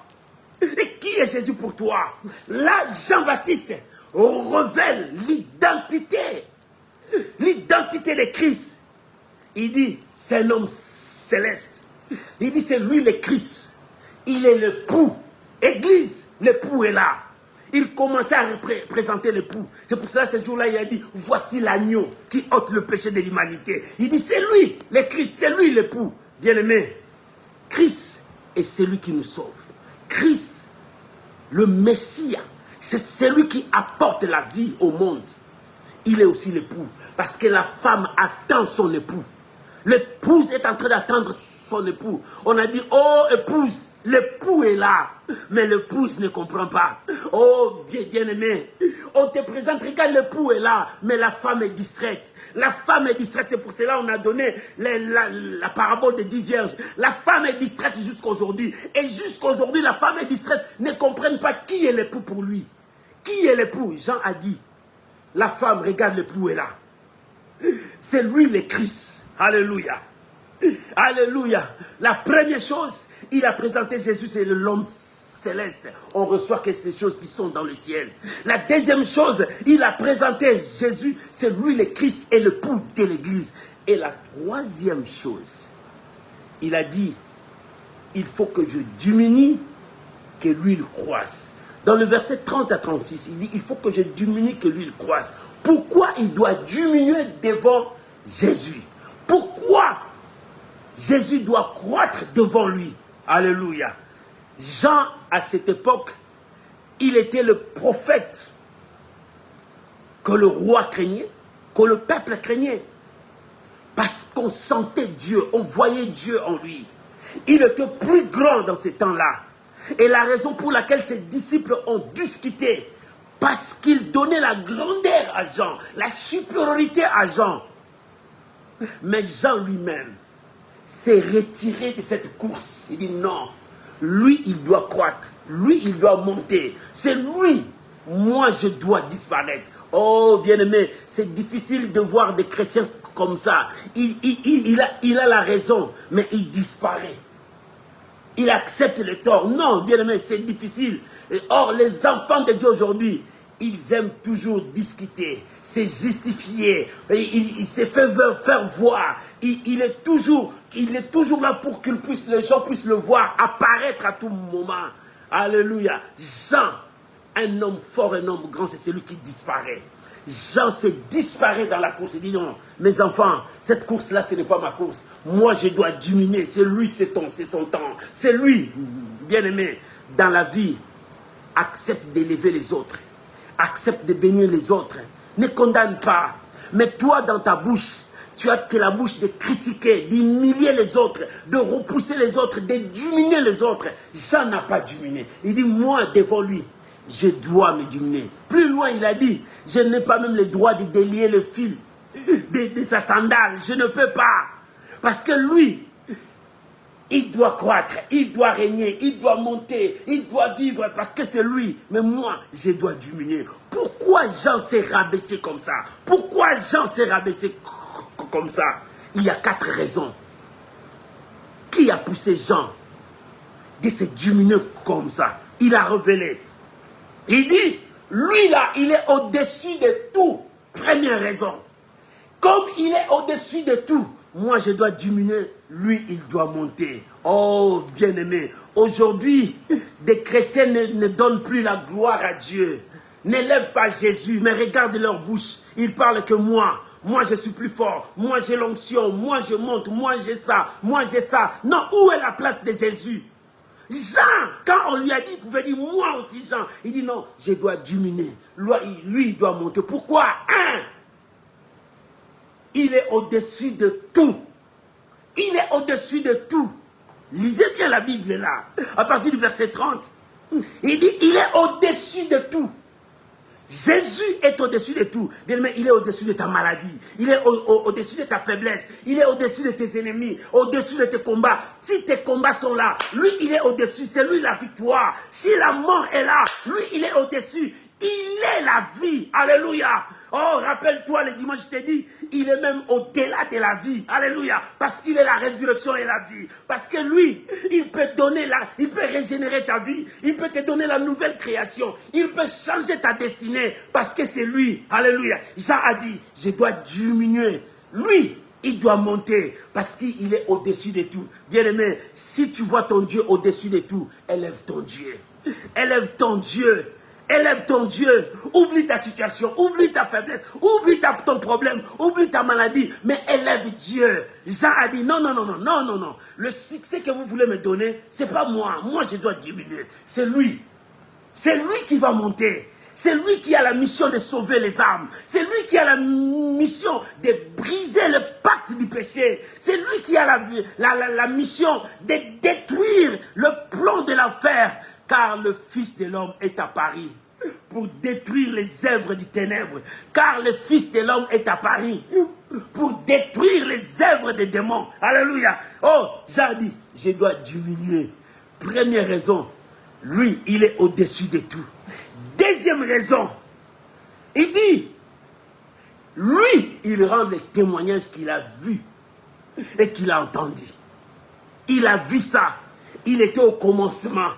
et qui est Jésus pour toi? Là, Jean-Baptiste révèle l'identité de Christ. Il dit, c'est un homme céleste. Il dit, c'est lui le Christ. Il est l'époux. Église, l'époux est là. Il commençait à représenter l'époux. C'est pour cela, ce jour-là, il a dit, voici l'agneau qui ôte le péché de l'humanité. Il dit, c'est lui le Christ, c'est lui l'époux. Bien-aimé, Christ est celui qui nous sauve. Christ, le Messie, c'est celui qui apporte la vie au monde. Il est aussi l'époux. Parce que la femme attend son époux. L'épouse est en train d'attendre son époux. On a dit, oh épouse, l'époux est là. Mais l'épouse ne comprend pas. Oh bien-aimé, on te présente, regarde, l'époux est là. Mais la femme est distraite. La femme est distraite, c'est pour cela qu'on a donné la parabole des 10 vierges. La femme est distraite jusqu'à aujourd'hui. Et jusqu'à aujourd'hui, la femme est distraite, ne comprennent pas qui est l'époux pour lui. Qui est l'époux? Jean a dit, la femme, regarde, l'époux est là. C'est lui le Christ. Alléluia. Alléluia. La première chose, il a présenté Jésus, c'est l'homme céleste. On reçoit que ces choses qui sont dans le ciel. La deuxième chose, il a présenté Jésus, c'est lui le Christ et l'époux de l'église. Et la troisième chose, il a dit, il faut que je diminue, que lui il croisse. Dans le verset 30 à 36, il dit, il faut que je diminue, que lui il croisse. Pourquoi il doit diminuer devant Jésus? Pourquoi Jésus doit croître devant lui? Alléluia. Jean, à cette époque, il était le prophète que le roi craignait, que le peuple craignait. Parce qu'on sentait Dieu, on voyait Dieu en lui. Il était plus grand dans ces temps-là. Et la raison pour laquelle ses disciples ont discuté, parce qu'il donnait la grandeur à Jean, la supériorité à Jean. Mais Jean lui-même s'est retiré de cette course. Il dit non, lui il doit croître, lui il doit monter. C'est lui, moi je dois disparaître. Oh bien-aimé, c'est difficile de voir des chrétiens comme ça. Il a la raison, mais il disparaît. Il accepte le tort. Non, bien-aimé, c'est difficile. Or, les enfants de Dieu aujourd'hui, ils aiment toujours discuter, se justifier. Il s'est fait faire voir. Il est toujours là pour que les gens puissent le voir apparaître à tout moment. Alléluia. Jean, un homme fort, un homme grand, c'est celui qui disparaît. Jean s'est disparu dans la course. Il dit non, mes enfants, cette course-là, ce n'est pas ma course. Moi, je dois diminuer. C'est lui, c'est son temps. C'est lui, bien-aimé, dans la vie. Accepte d'élever les autres. Accepte de bénir les autres. Ne condamne pas. Mais toi, dans ta bouche, tu as que la bouche de critiquer, d'humilier les autres, de repousser les autres, de diminuer les autres. Jean n'a pas diminué. Il dit, moi, devant lui, je dois me diminuer. Plus loin, il a dit, je n'ai pas même le droit de délier le fil de sa sandale. Je ne peux pas. Parce que lui, il doit croître, il doit régner, il doit monter, il doit vivre parce que c'est lui. Mais moi, je dois diminuer. Pourquoi Jean s'est rabaissé comme ça? Pourquoi Jean s'est rabaissé comme ça? Il y a 4 raisons. Qui a poussé Jean de se diminuer comme ça? Il a révélé. Il dit, lui là, il est au-dessus de tout. Première raison. Comme il est au-dessus de tout, moi je dois diminuer, lui il doit monter. Oh bien-aimé, aujourd'hui, des chrétiens ne donnent plus la gloire à Dieu. N'élèvent pas Jésus, mais regarde leur bouche. Ils parlent que moi je suis plus fort, moi j'ai l'onction, moi je monte, moi j'ai ça, moi j'ai ça. Non, où est la place de Jésus? Jean, quand on lui a dit, il pouvait dire, moi aussi Jean. Il dit non, je dois diminuer. Lui, il doit monter. Pourquoi? Il est au-dessus de tout. Il est au-dessus de tout. Lisez bien la Bible là, à partir du verset 30. Il dit, il est au-dessus de tout. Jésus est au-dessus de tout. Bien-aimé, il est au-dessus de ta maladie. Il est au-dessus de ta faiblesse. Il est au-dessus de tes ennemis. Au-dessus de tes combats. Si tes combats sont là, lui, il est au-dessus. C'est lui la victoire. Si la mort est là, lui, il est au-dessus. Il est la vie. Alléluia. Oh, rappelle-toi, le dimanche, je t'ai dit, il est même au-delà de la vie. Alléluia. Parce qu'il est la résurrection et la vie. Parce que lui, il peut donner il peut régénérer ta vie. Il peut te donner la nouvelle création. Il peut changer ta destinée. Parce que c'est lui. Alléluia. Jean a dit, je dois diminuer. Lui, il doit monter. Parce qu'il est au-dessus de tout. Bien-aimé, si tu vois ton Dieu au-dessus de tout, élève ton Dieu. Élève ton Dieu. Élève ton Dieu, oublie ta situation, oublie ta faiblesse, oublie ton problème, oublie ta maladie, mais élève Dieu. Jean a dit non, non, non, non, non, non, non. Le succès que vous voulez me donner, c'est pas moi. Moi, je dois diminuer. C'est lui. C'est lui qui va monter. C'est lui qui a la mission de sauver les âmes. C'est lui qui a la mission de briser le pacte du péché. C'est lui qui a la mission de détruire le plan de l'enfer. Car le Fils de l'homme est à Paris pour détruire les œuvres du ténèbre. Car le Fils de l'homme est à Paris pour détruire les œuvres des démons. Alléluia. Oh, Jean dit, je dois diminuer. Première raison, lui, il est au-dessus de tout. Deuxième raison, il dit, lui, il rend les témoignages qu'il a vus et qu'il a entendus. Il a vu ça. Il était au commencement.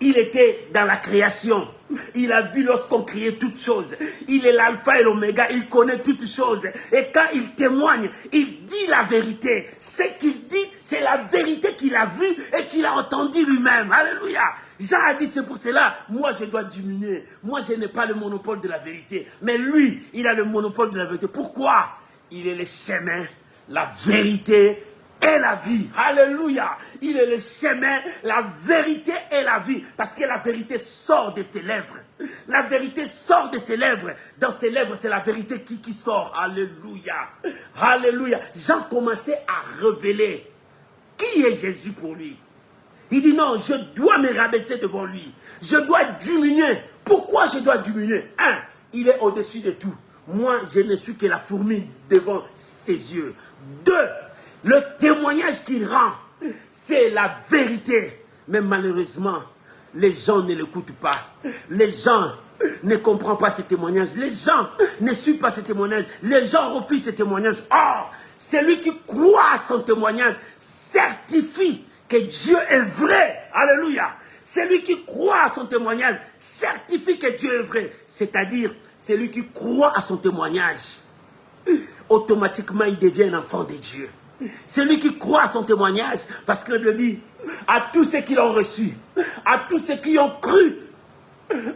Il était dans la création. Il a vu lorsqu'on criait toutes choses. Il est l'alpha et l'oméga, il connaît toutes choses. Et quand il témoigne, il dit la vérité. Ce qu'il dit, c'est la vérité qu'il a vue et qu'il a entendue lui-même. Alléluia. Jean a dit, c'est pour cela, moi je dois diminuer. Moi je n'ai pas le monopole de la vérité. Mais lui, il a le monopole de la vérité. Pourquoi? Il est le chemin, la vérité et la vie. Alléluia. Il est le chemin, la vérité et la vie. Parce que la vérité sort de ses lèvres. La vérité sort de ses lèvres. Dans ses lèvres, c'est la vérité qui sort. Alléluia. Alléluia. Jean commençait à révéler qui est Jésus pour lui. Il dit non, je dois me rabaisser devant lui. Je dois diminuer. Pourquoi je dois diminuer? Un, il est au-dessus de tout. Moi, je ne suis que la fourmi devant ses yeux. Deux, le témoignage qu'il rend, c'est la vérité. Mais malheureusement, les gens ne l'écoutent pas. Les gens ne comprennent pas ce témoignage. Les gens ne suivent pas ce témoignage. Les gens refusent ce témoignage. Or, celui qui croit à son témoignage certifie que Dieu est vrai. Alléluia. Celui qui croit à son témoignage certifie que Dieu est vrai. C'est-à-dire, celui qui croit à son témoignage, automatiquement, il devient un enfant de Dieu. Celui qui croit à son témoignage, parce que Dieu dit, à tous ceux qui l'ont reçu, à tous ceux qui ont cru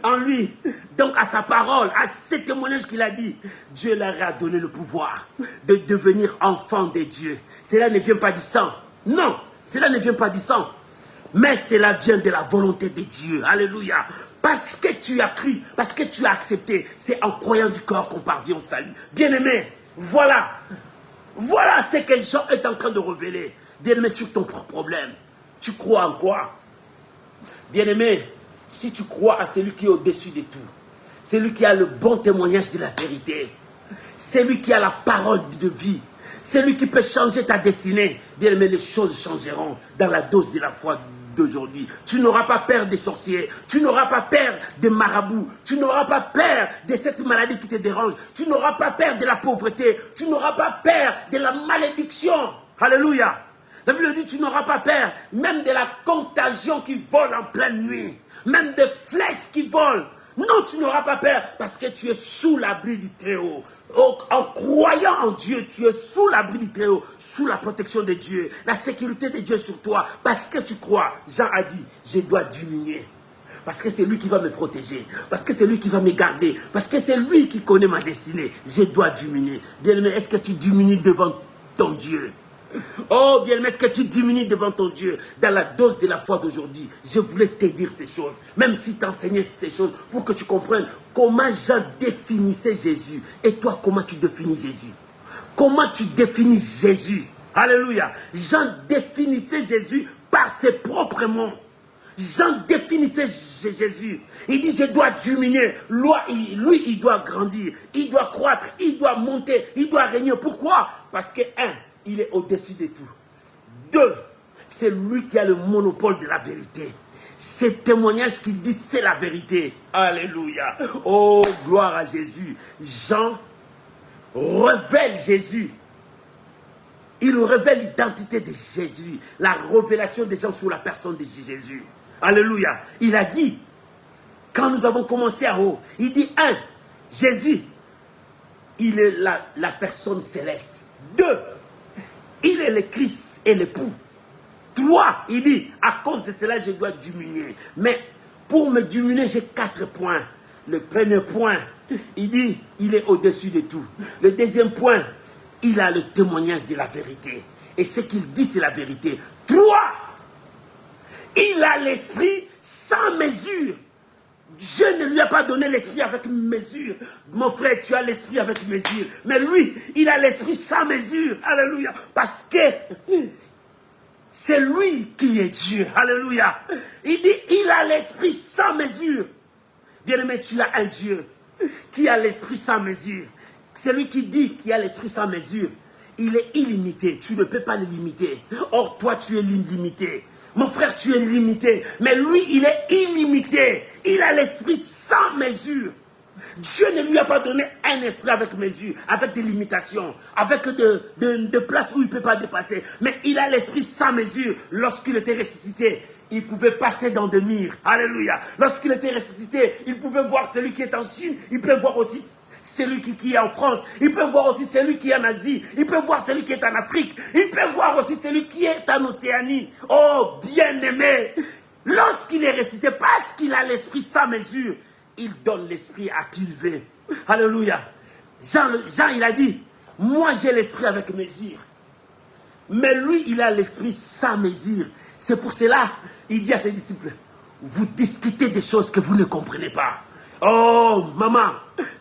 en lui, donc à sa parole, à ce témoignage qu'il a dit, Dieu leur a donné le pouvoir de devenir enfants de Dieu. Cela ne vient pas du sang. Non, cela ne vient pas du sang. Mais cela vient de la volonté de Dieu. Alléluia. Parce que tu as cru, parce que tu as accepté. C'est en croyant du corps qu'on parvient au salut. Bien-aimé, voilà. Voilà ce que Jean est en train de révéler. Bien-aimé, sur ton propre problème. Tu crois en quoi? Bien-aimé, si tu crois à celui qui est au-dessus de tout, celui qui a le bon témoignage de la vérité, celui qui a la parole de vie, celui qui peut changer ta destinée, bien-aimé, les choses changeront dans la dose de la foi d'aujourd'hui. Tu n'auras pas peur des sorciers, tu n'auras pas peur des marabouts, tu n'auras pas peur de cette maladie qui te dérange, tu n'auras pas peur de la pauvreté, tu n'auras pas peur de la malédiction. Alléluia. La Bible dit, tu n'auras pas peur même de la contagion qui vole en pleine nuit, même des flèches qui volent. Non, tu n'auras pas peur parce que tu es sous l'abri du Très-Haut. En croyant en Dieu, tu es sous l'abri du Très-Haut, sous la protection de Dieu, la sécurité de Dieu sur toi. Parce que tu crois, Jean a dit, je dois diminuer. Parce que c'est lui qui va me protéger. Parce que c'est lui qui va me garder. Parce que c'est lui qui connaît ma destinée. Je dois diminuer. Bien-aimé, est-ce que tu diminues devant ton Dieu? Oh bien, mais est-ce que tu diminues devant ton Dieu dans la dose de la foi d'aujourd'hui? Je voulais te dire ces choses, même si tu enseignais ces choses, pour que tu comprennes comment Jean définissait Jésus. Et toi, comment tu définis Jésus? Comment tu définis Jésus? Alléluia. Jean définissait Jésus par ses propres mots. Jean définissait Jésus. Il dit, je dois diminuer. Lui, il doit grandir. Il doit croître. Il doit monter. Il doit régner. Pourquoi? Parce que, un, il est au-dessus de tout. Deux, c'est lui qui a le monopole de la vérité. Ce témoignage qui dit c'est la vérité. Alléluia. Oh, gloire à Jésus. Jean révèle Jésus. Il révèle l'identité de Jésus. La révélation des gens sur la personne de Jésus. Alléluia. Il a dit, quand nous avons commencé à haut, il dit, un, Jésus, il est la personne céleste. Deux, il est le Christ et l'époux. Trois, il dit, à cause de cela, je dois diminuer. Mais pour me diminuer, j'ai 4 points. Le premier point, il dit, il est au-dessus de tout. Le deuxième point, il a le témoignage de la vérité. Et ce qu'il dit, c'est la vérité. 3, il a l'esprit sans mesure. Dieu ne lui a pas donné l'esprit avec mesure. Mon frère, tu as l'esprit avec mesure. Mais lui, il a l'esprit sans mesure. Alléluia. Parce que c'est lui qui est Dieu. Alléluia. Il dit, il a l'esprit sans mesure. Bien-aimé, tu as un Dieu qui a l'esprit sans mesure. Celui qui dit qu'il a l'esprit sans mesure, il est illimité. Tu ne peux pas le limiter. Or, toi, tu es illimité. Mon frère, tu es limité. Mais lui, il est illimité. Il a l'esprit sans mesure. Dieu ne lui a pas donné un esprit avec mesure, avec des limitations, avec de places où il ne peut pas dépasser. Mais il a l'esprit sans mesure. Lorsqu'il était ressuscité, il pouvait passer dans des murs. Alléluia. Lorsqu'il était ressuscité, il pouvait voir celui qui est en Chine. Il peut voir aussi celui qui est en France. Il peut voir aussi celui qui est en Asie. Il peut voir celui qui est en Afrique. Il peut voir aussi celui qui est en Océanie. Oh, bien-aimé. Lorsqu'il est ressuscité, parce qu'il a l'esprit sans mesure, il donne l'esprit à qui il veut. Alléluia. Jean, il a dit, moi j'ai l'esprit avec mesure. Mais lui, il a l'esprit sans mesure. C'est pour cela, il dit à ses disciples, vous discutez des choses que vous ne comprenez pas. Oh, maman,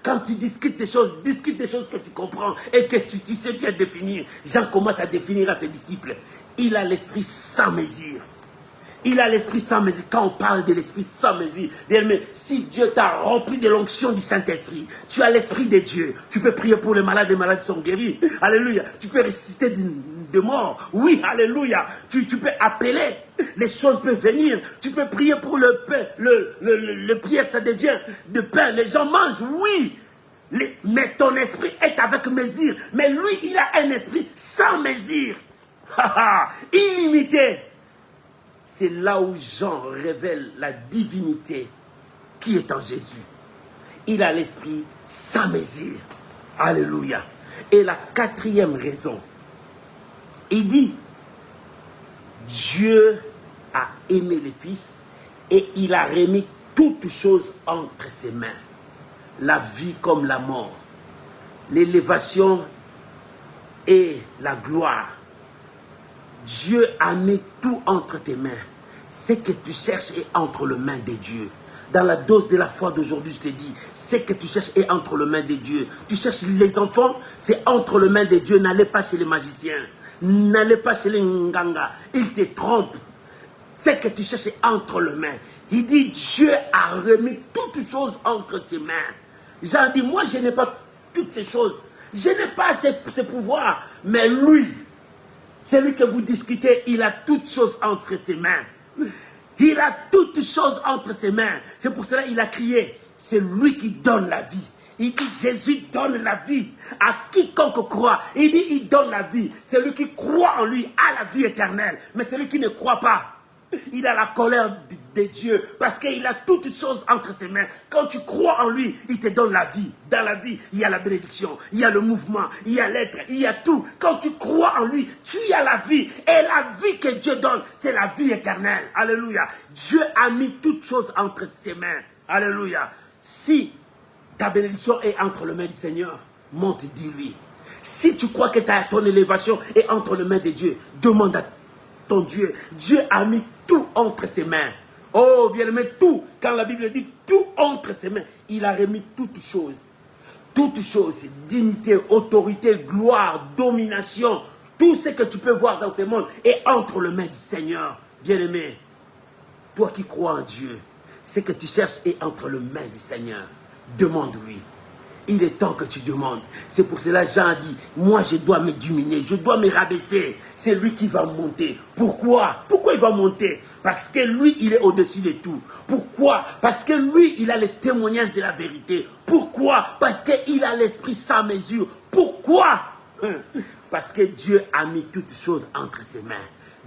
quand tu discutes des choses que tu comprends et que tu sais bien définir. Jean commence à définir à ses disciples. Il a l'esprit sans mesure. Il a l'esprit sans mesure. Quand on parle de l'esprit sans mesure, bien, mais si Dieu t'a rempli de l'onction du Saint-Esprit, tu as l'esprit de Dieu. Tu peux prier pour les malades sont guéris. Alléluia. Tu peux ressusciter de mort. Oui, alléluia. Tu peux appeler. Les choses peuvent venir. Tu peux prier pour le pain. Le pierre, ça devient de pain. Les gens mangent. Oui. Mais ton esprit est avec mesure. Mais lui, il a un esprit sans mesure. Illimité. C'est là où Jean révèle la divinité qui est en Jésus. Il a l'esprit sans mesure. Alléluia. Et la quatrième raison, il dit, Dieu a aimé le Fils et il a remis toutes choses entre ses mains. La vie comme la mort, l'élévation et la gloire. Dieu a mis tout entre tes mains. Ce que tu cherches est entre les mains de Dieu. Dans la dose de la foi d'aujourd'hui, je te dis, ce que tu cherches est entre les mains de Dieu. Tu cherches les enfants, c'est entre les mains de Dieu. N'allez pas chez les magiciens. N'allez pas chez les nganga. Ils te trompent. Ce que tu cherches est entre les mains. Il dit, Dieu a remis toutes choses entre ses mains. Jean dit, moi je n'ai pas toutes ces choses. Je n'ai pas ces pouvoirs. Mais lui, celui que vous discutez, il a toutes choses entre ses mains. Il a toutes choses entre ses mains. C'est pour cela qu'il a crié. C'est lui qui donne la vie. Il dit, Jésus donne la vie à quiconque croit. Il dit, il donne la vie. Celui qui croit en lui a la vie éternelle. Mais celui qui ne croit pas, il a la colère de Dieu parce qu'il a toutes choses entre ses mains. Quand tu crois en lui, il te donne la vie. Dans la vie, il y a la bénédiction, il y a le mouvement, il y a l'être, il y a tout. Quand tu crois en lui, tu as la vie. Et la vie que Dieu donne, c'est la vie éternelle. Alléluia. Dieu a mis toutes choses entre ses mains. Alléluia. Si ta bénédiction est entre les mains du Seigneur, monte, dis-lui. Si tu crois que ton élévation est entre les mains de Dieu, demande à ton Dieu. Dieu a mis tout entre ses mains. Oh, bien-aimé, tout. Quand la Bible dit tout entre ses mains, il a remis toutes choses. Toutes choses, dignité, autorité, gloire, domination, tout ce que tu peux voir dans ce monde est entre les mains du Seigneur. Bien-aimé, toi qui crois en Dieu, ce que tu cherches est entre les mains du Seigneur. Demande-lui. Il est temps que tu demandes. C'est pour cela Jean a dit, moi je dois me diminuer, je dois me rabaisser. C'est lui qui va monter. Pourquoi? Pourquoi il va monter? Parce que lui, il est au-dessus de tout. Pourquoi? Parce que lui, il a le témoignage de la vérité. Pourquoi? Parce qu'il a l'esprit sans mesure. Pourquoi? Parce que Dieu a mis toutes choses entre ses mains.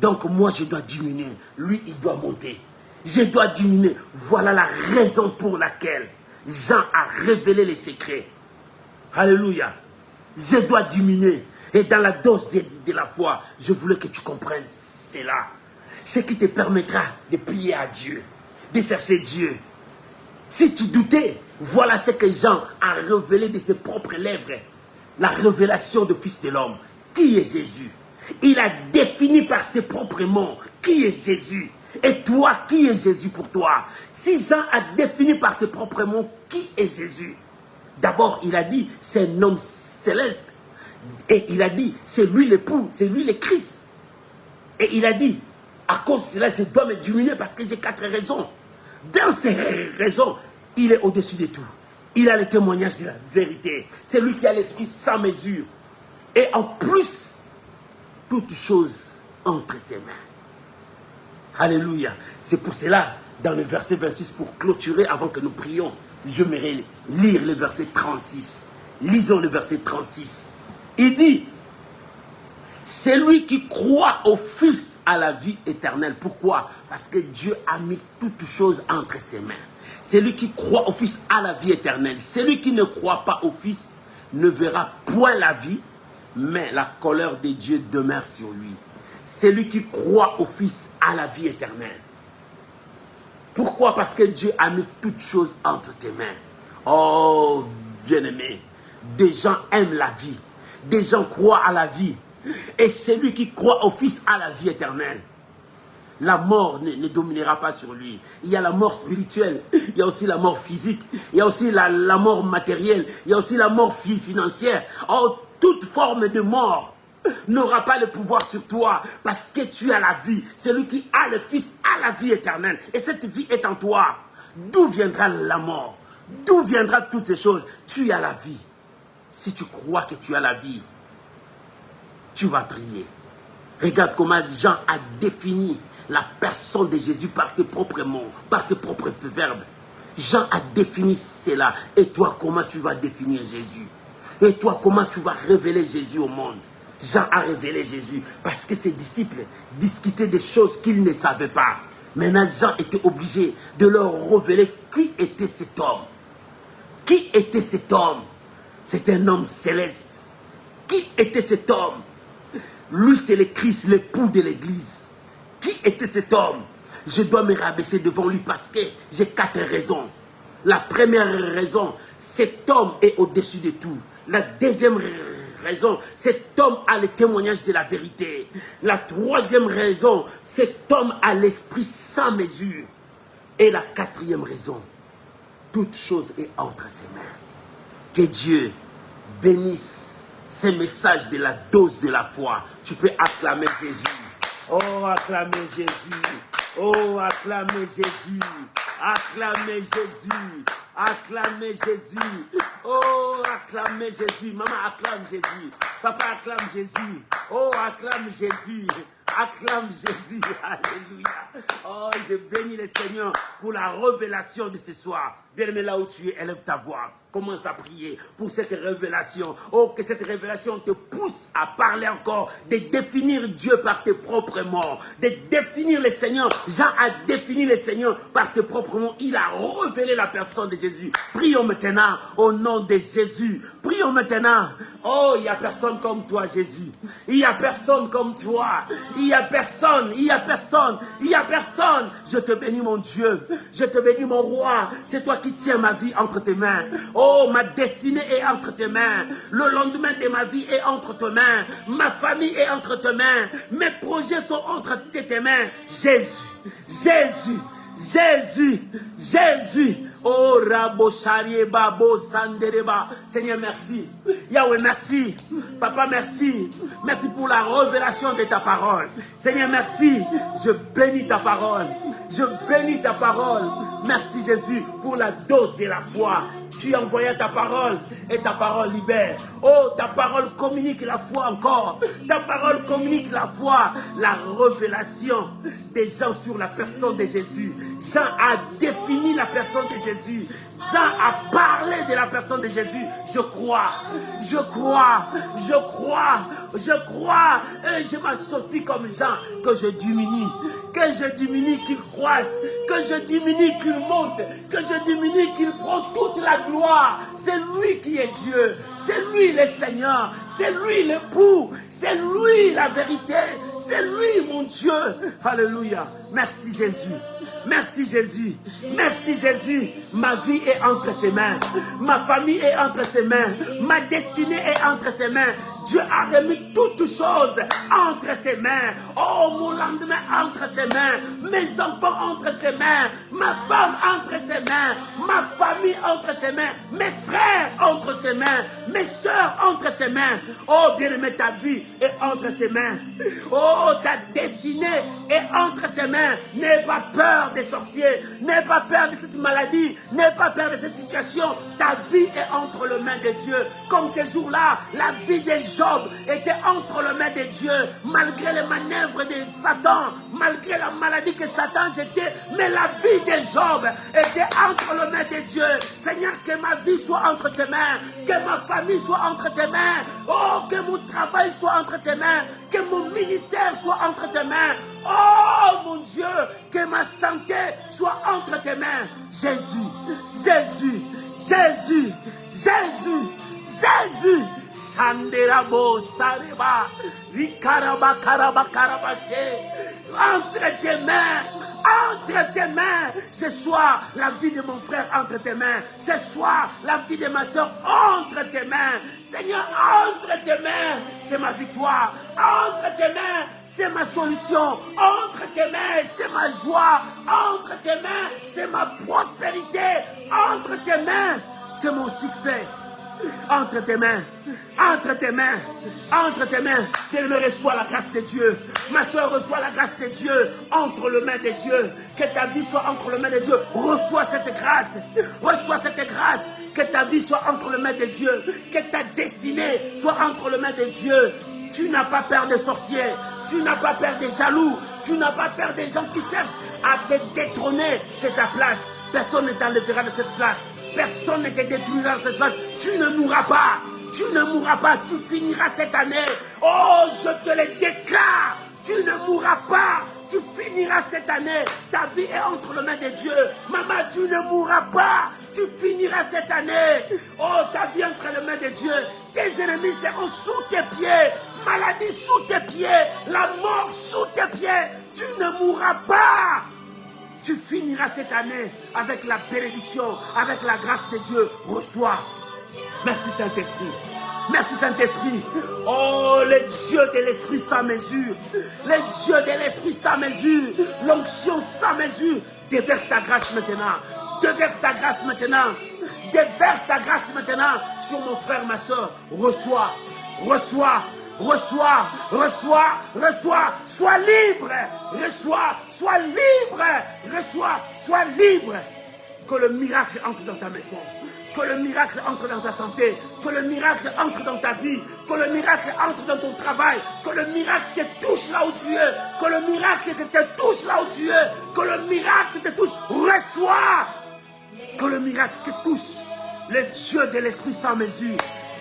Donc moi, je dois diminuer. Lui, il doit monter. Je dois diminuer. Voilà la raison pour laquelle Jean a révélé les secrets. Alléluia. Je dois diminuer. Et dans la dose de la foi, je voulais que tu comprennes cela. Ce qui te permettra de prier à Dieu, de chercher Dieu. Si tu doutais, voilà ce que Jean a révélé de ses propres lèvres. La révélation du Fils de l'homme. Qui est Jésus? Il a défini par ses propres mots qui est Jésus. Et toi, qui est Jésus pour toi? Si Jean a défini par ses propres mots qui est Jésus, d'abord il a dit c'est un homme céleste. Et il a dit c'est lui l'époux, c'est lui le Christ. Et il a dit à cause de cela je dois me diminuer parce que j'ai 4 raisons. Dans ces raisons, il est au-dessus de tout. Il a le témoignage de la vérité. C'est lui qui a l'esprit sans mesure. Et en plus, toutes choses entre ses mains. Alléluia. C'est pour cela, dans le verset 26, pour clôturer avant que nous prions, j'aimerais lire le verset 36. Lisons le verset 36. Il dit, Celui qui croit au Fils a la vie éternelle. Pourquoi? Parce que Dieu a mis toutes choses entre ses mains. Celui qui croit au Fils a la vie éternelle. Celui qui ne croit pas au Fils ne verra point la vie, mais la colère de Dieu demeure sur lui. Celui qui croit au Fils a la vie éternelle. Pourquoi? Parce que Dieu a mis toutes choses entre tes mains. Oh, bien-aimé, des gens aiment la vie. Des gens croient à la vie. Et celui qui croit au Fils a la vie éternelle. La mort ne dominera pas sur lui. Il y a la mort spirituelle, il y a aussi la mort physique, il y a aussi la mort matérielle, il y a aussi la mort financière. Oh, toute forme de mort n'aura pas le pouvoir sur toi parce que tu as la vie. Celui qui a le Fils a la vie éternelle. Et cette vie est en toi. D'où viendra la mort? D'où viendra toutes ces choses? Tu as la vie. Si tu crois que tu as la vie, tu vas prier. Regarde comment Jean a défini la personne de Jésus par ses propres mots, par ses propres verbes. Jean a défini cela. Et toi, comment tu vas définir Jésus? Et toi, comment tu vas révéler Jésus au monde? Jean a révélé Jésus parce que ses disciples discutaient des choses qu'ils ne savaient pas. Maintenant, Jean était obligé de leur révéler qui était cet homme. Qui était cet homme? C'est un homme céleste. Qui était cet homme? Lui, c'est le Christ, l'époux de l'Église. Qui était cet homme? Je dois me rabaisser devant lui parce que j'ai 4 raisons. La première raison, cet homme est au-dessus de tout. La deuxième raison, cet homme a le témoignage de la vérité. La troisième raison, cet homme a l'esprit sans mesure. Et la quatrième raison, toute chose est entre ses mains. Que Dieu bénisse ce message de la dose de la foi. Tu peux acclamer Jésus. Oh, acclamez Jésus. Oh, acclamez Jésus. Acclamez Jésus. Acclamez Jésus. Oh, acclamez Jésus. Maman, acclame Jésus. Papa, acclame Jésus. Oh, acclame Jésus. Acclame Jésus. Alléluia. Oh, je bénis le Seigneur pour la révélation de ce soir. Bien-aimé, là où tu es, élève ta voix. Commence à prier pour cette révélation. Oh, que cette révélation te pousse à parler encore, de définir Dieu par tes propres mots, de définir le Seigneur. Jean a défini le Seigneur par ses propres mots. Il a révélé la personne de Jésus. Prions maintenant au nom de Jésus. Prions maintenant. Oh, il n'y a personne comme toi, Jésus. Il n'y a personne comme toi. Il n'y a personne. Il n'y a personne. Il n'y a personne. Je te bénis, mon Dieu. Je te bénis, mon roi. C'est toi qui tiens ma vie entre tes mains. Oh, ma destinée est entre tes mains. Le lendemain de ma vie est entre tes mains. Ma famille est entre tes mains. Mes projets sont entre tes mains. Jésus, Jésus, Jésus, Jésus. Oh, Rabo Sharie Babo Sandereba. Seigneur, merci. Yahweh, merci. Papa, merci. Merci pour la révélation de ta parole. Seigneur, merci. Je bénis ta parole. Je bénis ta parole. Merci Jésus pour la dose de la foi. Tu as envoyé ta parole et ta parole libère. Oh, ta parole communique la foi encore. Ta parole communique la foi, la révélation des gens sur la personne de Jésus. Jean a défini la personne de Jésus. Jean a parlé de la personne de Jésus. Je crois, je crois, je crois, je crois. Et je m'associe comme Jean, que je diminue, qu'il croisse, que je diminue, qu'il monte, que je diminue, qu'il prend toute la gloire. C'est lui qui est Dieu, c'est lui le Seigneur, c'est lui l'époux, c'est lui la vérité, c'est lui mon Dieu. Alléluia. Merci Jésus. Merci Jésus. Merci Jésus. Ma vie est entre ses mains. Ma famille est entre ses mains. Ma destinée est entre ses mains. Dieu a remis toutes choses entre ses mains. Oh, mon lendemain entre ses mains. Mes enfants entre ses mains. Ma femme entre ses mains. Ma famille entre ses mains. Mes frères entre ses mains. Mes soeurs entre ses mains. Oh, bien-aimé, ta vie est entre ses mains. Oh, ta destinée est entre ses mains. N'aie pas peur des sorciers. N'aie pas peur de cette maladie. N'aie pas peur de cette situation. Ta vie est entre les mains de Dieu. Comme ces jours-là, la vie des Job était entre les mains de Dieu, malgré les manœuvres de Satan, malgré la maladie que Satan jetait, mais la vie de Job était entre les mains de Dieu. Seigneur, que ma vie soit entre tes mains, que ma famille soit entre tes mains, oh, que mon travail soit entre tes mains, que mon ministère soit entre tes mains, oh mon Dieu, que ma santé soit entre tes mains. Jésus, Jésus, Jésus, Jésus, Jésus. Shanderabo Sareba, Rikaraba Karaba Karabaché. Entre tes mains, ce soir la vie de mon frère entre tes mains, ce soir la vie de ma soeur entre tes mains. Seigneur, entre tes mains, c'est ma victoire. Entre tes mains, c'est ma solution. Entre tes mains, c'est ma joie. Entre tes mains, c'est ma prospérité. Entre tes mains, c'est mon succès. Entre tes mains, entre tes mains, entre tes mains, bien-aimé, reçois la grâce de Dieu. Ma soeur, reçois la grâce de Dieu entre les mains de Dieu. Que ta vie soit entre les mains de Dieu. Reçois cette grâce. Reçois cette grâce. Que ta vie soit entre les mains de Dieu. Que ta destinée soit entre les mains de Dieu. Tu n'as pas peur des sorciers. Tu n'as pas peur des jaloux. Tu n'as pas peur des gens qui cherchent à te détrôner. C'est ta place. Personne ne t'enlèvera de cette place. Personne ne te détruira de cette place. Tu ne mourras pas. Tu ne mourras pas. Tu finiras cette année. Oh, je te le déclare. Tu ne mourras pas. Tu finiras cette année. Ta vie est entre les mains de Dieu. Maman, tu ne mourras pas. Tu finiras cette année. Oh, ta vie entre les mains de Dieu. Tes ennemis seront sous tes pieds. Maladie sous tes pieds. La mort sous tes pieds. Tu ne mourras pas. Tu finiras cette année avec la bénédiction, avec la grâce de Dieu. Reçois. Merci Saint-Esprit. Merci Saint-Esprit. Oh, le Dieu de l'Esprit sans mesure. Le Dieu de l'Esprit sans mesure. L'onction sans mesure. Déverse ta grâce maintenant. Déverse ta grâce maintenant. Déverse ta grâce maintenant sur mon frère, ma soeur. Reçois. Reçois. Reçois, reçois, reçois, sois libre, reçois, sois libre, reçois, sois libre. Que le miracle entre dans ta maison, que le miracle entre dans ta santé, que le miracle entre dans ta vie, que le miracle entre dans ton travail, que le miracle te touche là où tu es, que le miracle te touche là où tu es, que le miracle te touche, reçois, que le miracle te touche, le Dieu de l'Esprit sans mesure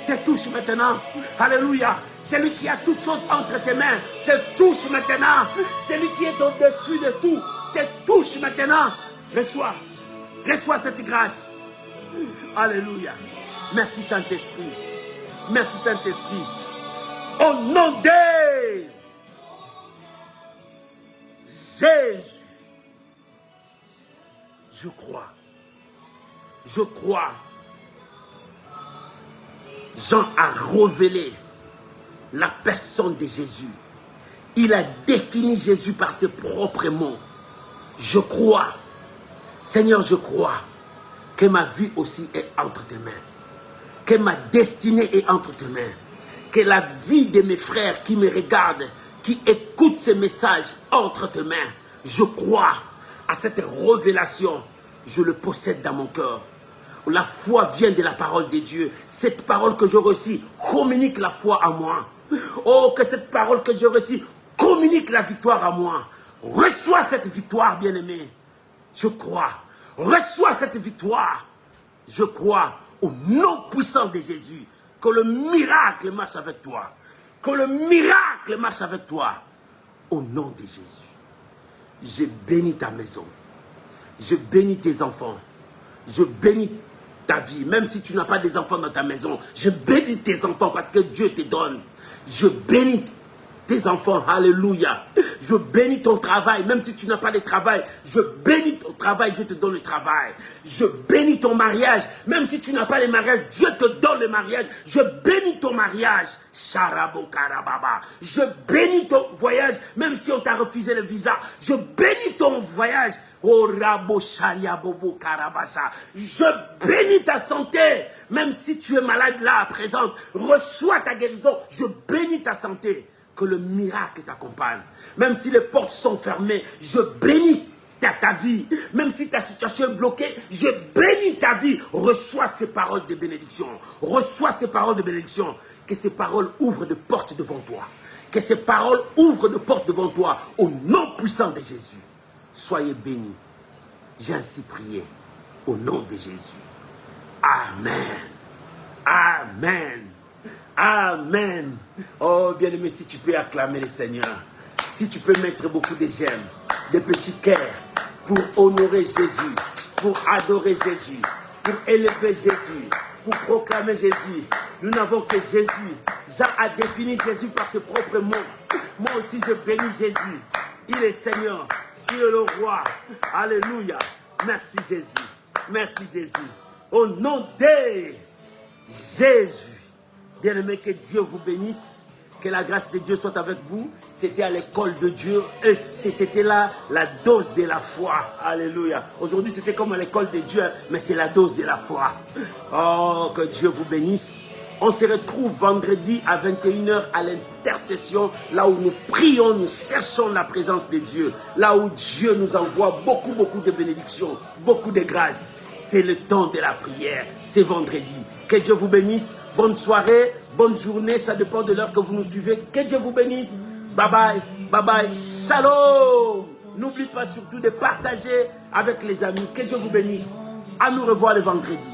te touche maintenant, alléluia. Celui qui a toutes choses entre tes mains te touche maintenant. Celui qui est au-dessus de tout te touche maintenant. Reçois. Reçois cette grâce. Alléluia. Merci Saint-Esprit. Merci Saint-Esprit. Au nom de Jésus. Je crois. Je crois. Jean a révélé la personne de Jésus. Il a défini Jésus par ses propres mots. Je crois, Seigneur, je crois que ma vie aussi est entre tes mains. Que ma destinée est entre tes mains. Que la vie de mes frères qui me regardent, qui écoutent ces messages entre tes mains. Je crois à cette révélation. Je le possède dans mon cœur. La foi vient de la parole de Dieu. Cette parole que je reçois communique la foi à moi. Oh, que cette parole que je reçois communique la victoire à moi. Reçois cette victoire, bien-aimé. Je crois. Reçois cette victoire. Je crois au nom puissant de Jésus. Que le miracle marche avec toi. Que le miracle marche avec toi. Au nom de Jésus. Je bénis ta maison. Je bénis tes enfants. Je bénis ta vie, même si tu n'as pas des enfants dans ta maison. Je bénis tes enfants parce que Dieu te donne. Je bénis tes enfants, alléluia. Je bénis ton travail, même si tu n'as pas de travail. Je bénis ton travail, Dieu te donne le travail. Je bénis ton mariage, même si tu n'as pas de mariage, Dieu te donne le mariage. Je bénis ton mariage. Sharabo Karababa. Je bénis ton voyage, même si on t'a refusé le visa. Je bénis ton voyage. Oh Rabo Sharia Bobo Karabasha. Je bénis ta santé, même si tu es malade là à présent. Reçois ta guérison. Je bénis ta santé. Que le miracle t'accompagne. Même si les portes sont fermées, je bénis ta vie. Même si ta situation est bloquée, je bénis ta vie. Reçois ces paroles de bénédiction. Reçois ces paroles de bénédiction. Que ces paroles ouvrent de portes devant toi. Que ces paroles ouvrent de portes devant toi. Au nom puissant de Jésus. Soyez bénis. J'ai ainsi prié. Au nom de Jésus. Amen. Amen. Amen. Oh, bien-aimé, si tu peux acclamer le Seigneur. Si tu peux mettre beaucoup de j'aime, de petits cœurs pour honorer Jésus, pour adorer Jésus, pour élever Jésus, pour proclamer Jésus. Nous n'avons que Jésus. Jean a défini Jésus par ses propres mots. Moi aussi, je bénis Jésus. Il est Seigneur. Il est le roi. Alléluia. Merci Jésus. Merci Jésus. Au nom de Jésus. Bien-aimé, que Dieu vous bénisse. Que la grâce de Dieu soit avec vous. C'était à l'école de Dieu. Et c'était là la dose de la foi. Alléluia. Aujourd'hui, c'était comme à l'école de Dieu, mais c'est la dose de la foi. Oh, que Dieu vous bénisse. On se retrouve vendredi à 21 h à l'intercession, là où nous prions, nous cherchons la présence de Dieu. Là où Dieu nous envoie beaucoup de bénédictions, beaucoup de grâces. C'est le temps de la prière. C'est vendredi. Que Dieu vous bénisse. Bonne soirée, bonne journée. Ça dépend de l'heure que vous nous suivez. Que Dieu vous bénisse. Bye bye. Bye bye. Shalom. N'oublie pas surtout de partager avec les amis. Que Dieu vous bénisse. À nous revoir le vendredi.